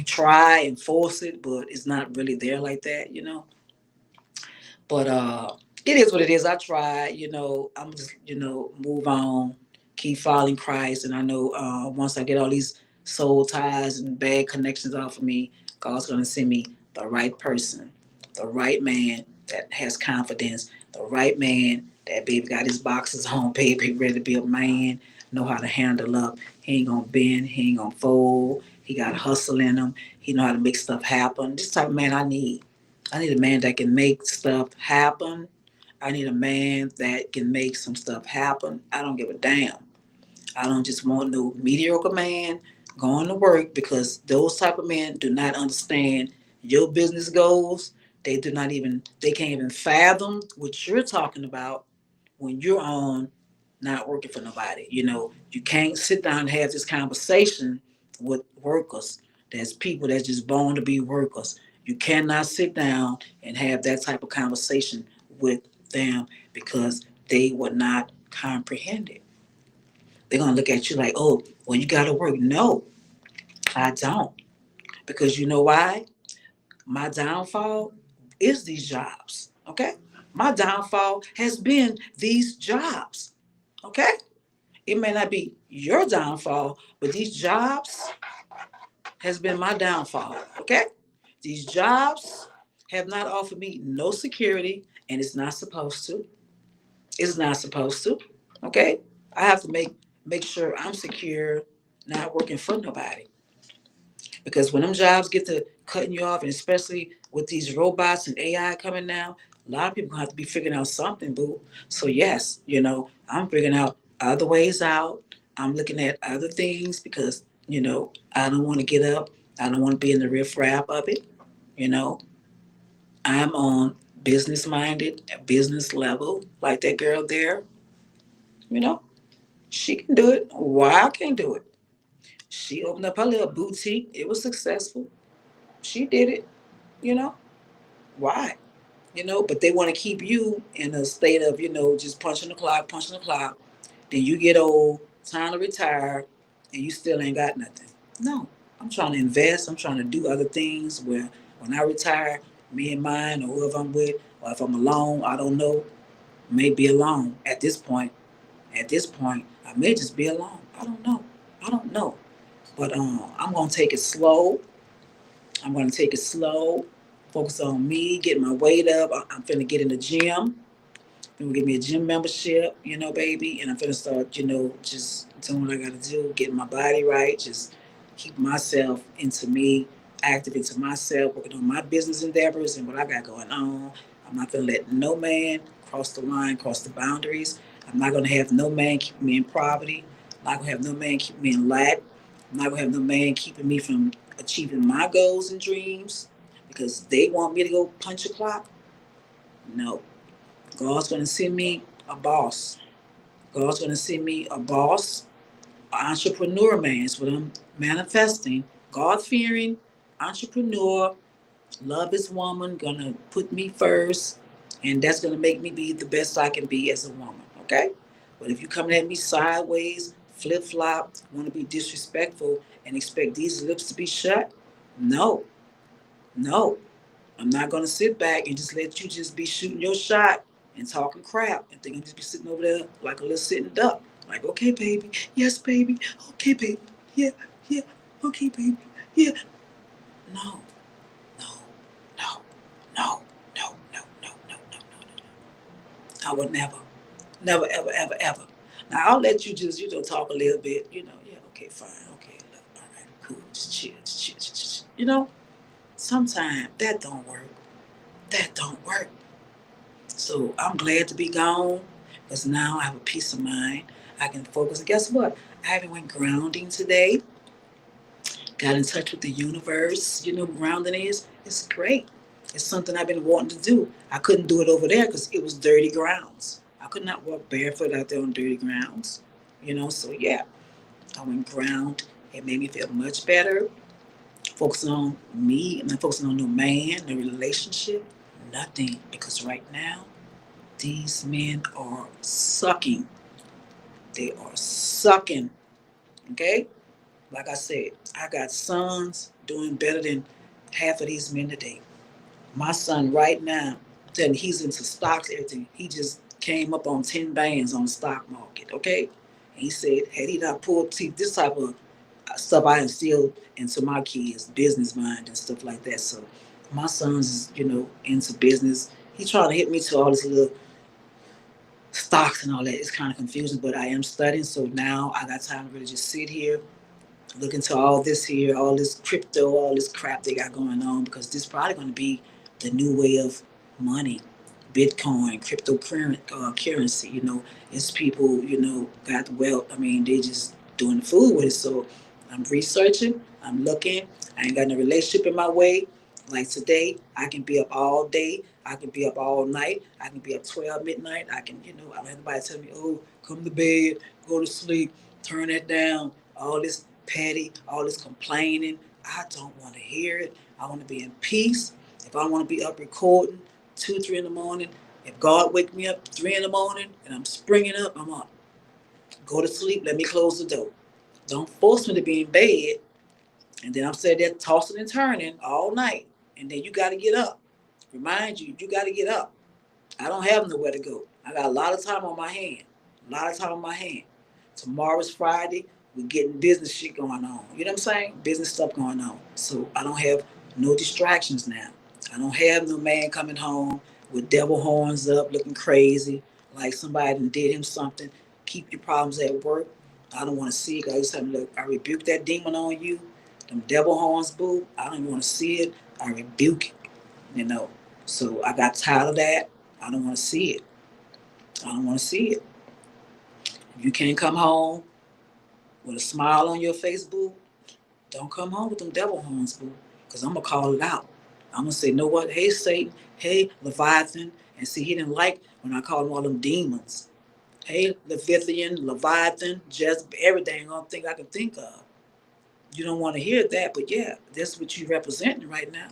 [SPEAKER 9] try and force it, but it's not really there like that. But it is what it is. I try, I'm just, move on, keep following Christ. And I know once I get all these soul ties and bad connections off of me, God's going to send me the right person, the right man that has confidence, the right man that baby got his boxes on, baby, ready to be a man, know how to handle up. He ain't going to bend, he ain't going to fold. He got hustle in him. He know how to make stuff happen. This type of man I need. I need a man that can make stuff happen. I need a man that can make some stuff happen. I don't give a damn. I don't just want no mediocre man going to work because those type of men do not understand your business goals. They can't even fathom what you're talking about when you're on not working for nobody. You can't sit down and have this conversation with workers. There's people that's just born to be workers. You cannot sit down and have that type of conversation with them because they would not comprehend it. They're gonna look at you like, oh, well, you gotta work. No, I don't. Because you know why? My downfall is these jobs. Okay? My downfall has been these jobs. Okay? It may not be your downfall, but these jobs has been my downfall. Okay? These jobs have not offered me no security, and it's not supposed to. It's not supposed to. Okay? I have to make sure I'm secure, not working for nobody. Because when them jobs get to cutting you off, and especially with these robots and AI coming now, a lot of people have to be figuring out something, boo. So yes, I'm figuring out other ways out. I'm looking at other things because I don't want to get up. I don't want to be in the riffraff of it. You know, I'm on business minded, business level, like that girl there. You know, she can do it. Why I can't do it? She opened up her little boutique. It was successful. She did it. You know, why? But they want to keep you in a state of, just punching the clock. Then you get old, time to retire, and you still ain't got nothing. No, I'm trying to invest. I'm trying to do other things where when I retire, me and mine or whoever I'm with, or if I'm alone, I don't know, may be alone at this point. At this point, I may just be alone. I don't know. I don't know. But I'm gonna take it slow. I'm gonna take it slow. Focus on me, getting my weight up. I'm finna get in the gym. Then we give me a gym membership, baby, and I'm gonna start, just doing what I gotta do, getting my body right, just keep myself into me, active into myself, working on my business endeavors and what I got going on. I'm not gonna let no man cross the line, cross the boundaries. I'm not gonna have no man keep me in poverty. I'm not gonna have no man keep me in lack. I'm not gonna have no man keeping me from achieving my goals and dreams because they want me to go punch a clock. No, God's going to send me a boss. God's going to send me a boss, an entrepreneur man. Is what I'm manifesting. God fearing entrepreneur, love his woman, going to put me first. And that's going to make me be the best I can be as a woman. Okay? But if you're coming at me sideways, flip flop, want to be disrespectful, and expect these lips to be shut, no, no. I'm not gonna sit back and just let you just be shooting your shot and talking crap and think I'm just be sitting over there like a little sitting duck. Like, okay, baby, yes, baby, okay, baby, yeah, yeah, okay, baby, yeah. No, no, no, no, no, no, no, no, no, no. I would never, never, ever, ever, ever. Now I'll let you just, talk a little bit, yeah, okay, fine, okay, look, all right, cool, just chill, just chill, just chill. Sometimes that don't work. That don't work. So I'm glad to be gone because now I have a peace of mind. I can focus. And guess what? I even went grounding today. Got in touch with the universe. Grounding is it's great. It's something I've been wanting to do. I couldn't do it over there because it was dirty grounds. I could not walk barefoot out there on dirty grounds. So yeah, I went ground. It made me feel much better. Focusing on me. I'm not focusing on no man, no relationship, nothing. Because right now these men are sucking. They are sucking. Okay? Like I said, I got sons doing better than half of these men today. My son right now, then he's into stocks, everything. He just came up on 10 bands on the stock market. Okay? And he said, had he not pulled teeth, this type of stuff I instilled into my kids, business mind and stuff like that. So my son's is, into business. He's trying to hit me to all this little stocks and all that. It's kind of confusing, but I am studying, so now I got time to really just sit here, look into all this here, all this crypto, all this crap they got going on, because this is probably going to be the new way of money. Bitcoin, cryptocurrency, it's people, got wealth. I mean, they just doing the food with it. So I'm researching, I'm looking. I ain't got no relationship in my way. Like today, I can be up all day. I can be up all night. I can be up 12 midnight. I can, I don't have anybody tell me, oh, come to bed, go to sleep, turn that down. All this petty, all this complaining. I don't want to hear it. I want to be in peace. If I want to be up recording 2, 3 in the morning, if God wake me up 3 in the morning and I'm springing up, I'm up. Go to sleep. Let me close the door. Don't force me to be in bed, and then I'm sitting there tossing and turning all night, and then you got to get up. Remind you, you got to get up. I don't have nowhere to go. I got a lot of time on my hand. A lot of time on my hand. Tomorrow's Friday. We're getting business shit going on. You know what I'm saying? Business stuff going on. So I don't have no distractions now. I don't have no man coming home with devil horns up, looking crazy, like somebody did him something. Keep your problems at work. I don't want to see it. I just have to look. I rebuke that demon on you. Them devil horns, boo. I don't even want to see it. I rebuke it. You know. So I got tired of that. I don't want to see it. I don't want to see it. If you can't come home with a smile on your face, boo, Don't come home with them devil horns, boo, because I'm going to call it out. I'm going to say, know what? Hey, Satan. Hey, Leviathan. And see, he didn't like when I called him all them demons. Hey, Leviathan, Leviathan, just everything I think I can think of. You don't want to hear that, but yeah, that's what you representing right now.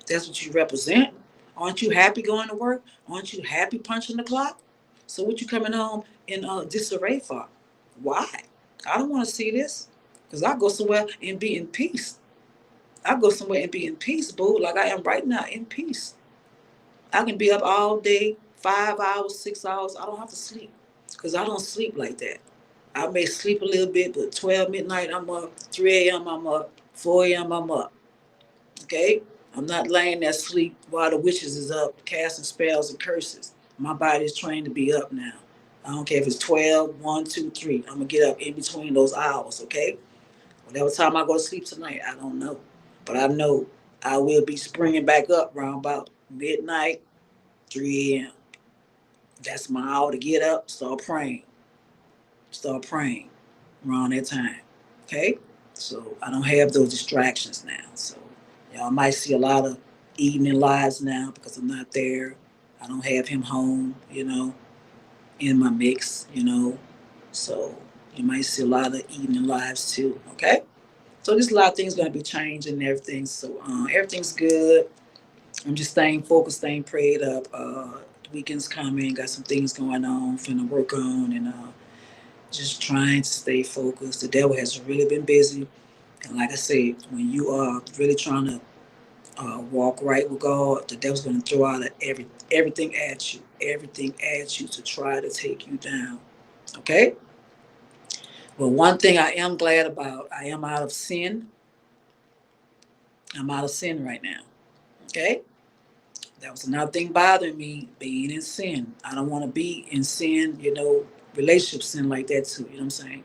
[SPEAKER 9] That's what you represent. Aren't you happy going to work? Aren't you happy punching the clock? So what you coming home in disarray for? Why? I don't want to see this. Because I go somewhere and be in peace. I go somewhere and be in peace, boo, like I am right now, in peace. I can be up all day, 5 hours, 6 hours. I don't have to sleep. Because I don't sleep like that. I may sleep a little bit, but 12 midnight, I'm up. 3 a.m., I'm up. 4 a.m., I'm up. Okay? I'm not laying there sleep while the witches is up casting spells and curses. My body is trained to be up now. I don't care if it's 12, 1, 2, 3. I'm going to get up in between those hours, okay? Whatever time I go to sleep tonight, I don't know. But I know I will be springing back up around about midnight, 3 a.m. That's my hour to get up, start praying. Start praying around that time, okay? So I don't have those distractions now. So y'all might see a lot of evening lives now because I'm not there. I don't have him home, in my mix, So you might see a lot of evening lives too, okay? So there's a lot of things going to be changing and everything. So everything's good. I'm just staying focused, staying prayed up. The weekend's coming, got some things going on, finna work on, and just trying to stay focused. The devil has really been busy. And like I said, when you are really trying to walk right with God, the devil's going to throw out everything at you to try to take you down. Okay? Well, one thing I am glad about, I am out of sin. I'm out of sin right now. Okay? That was another thing bothering me, being in sin. I don't want to be in sin, relationship sin like that too. You know what I'm saying?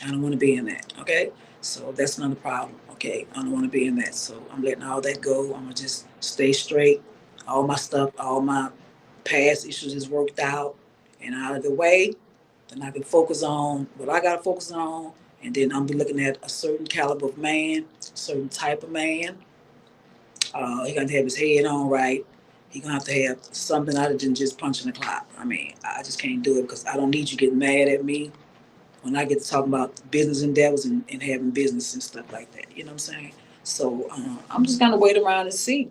[SPEAKER 9] I don't want to be in that. Okay? So that's another problem. Okay? I don't want to be in that. So I'm letting all that go. I'm going to just stay straight. All my stuff, all my past issues is worked out and out of the way. Then I can focus on what I got to focus on. And then I'm be looking at a certain caliber of man, a certain type of man. He got to have his head on right. He gonna have to have something other than just punching the clock. I mean, I just can't do it because I don't need you getting mad at me when I get to talk about business endeavors and having business and stuff like that. You know what I'm saying? So I'm just gonna wait around and see.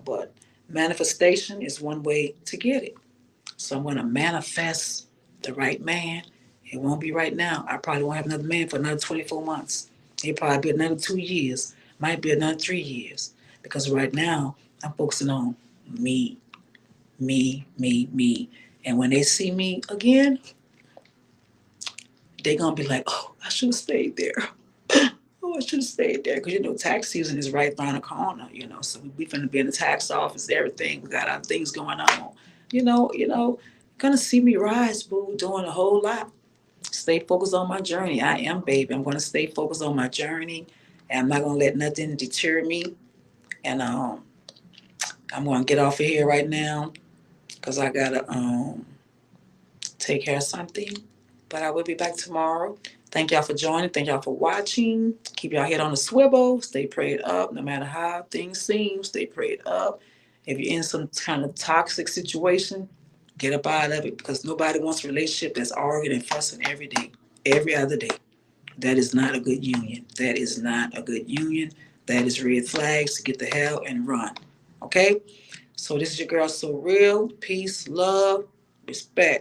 [SPEAKER 9] But manifestation is one way to get it. So I'm gonna manifest the right man. It won't be right now. I probably won't have another man for another 24 months. It'll probably be another 2 years. Might be another 3 years. Because right now I'm focusing on me, me, me, me. And when they see me again, they're gonna be like, oh, I should have stayed there. Oh, I should have stayed there. Because tax season is right around the corner, So we finna be in the tax office, everything. We got our things going on. Gonna see me rise, boo, doing a whole lot. Stay focused on my journey. I am, baby. I'm gonna stay focused on my journey. And I'm not gonna let nothing deter me. And I'm gonna get off of here right now because I gotta take care of something. But I will be back tomorrow. Thank y'all for joining. Thank y'all for watching. Keep y'all head on the swivel. Stay prayed up. No matter how things seem, stay prayed up. If you're in some kind of toxic situation, get up out of it because nobody wants a relationship that's arguing and fussing every day, every other day. That is not a good union. That is not a good union. That is red flags to get the hell and run. Okay? So this is your girl So Real. Peace, love, respect.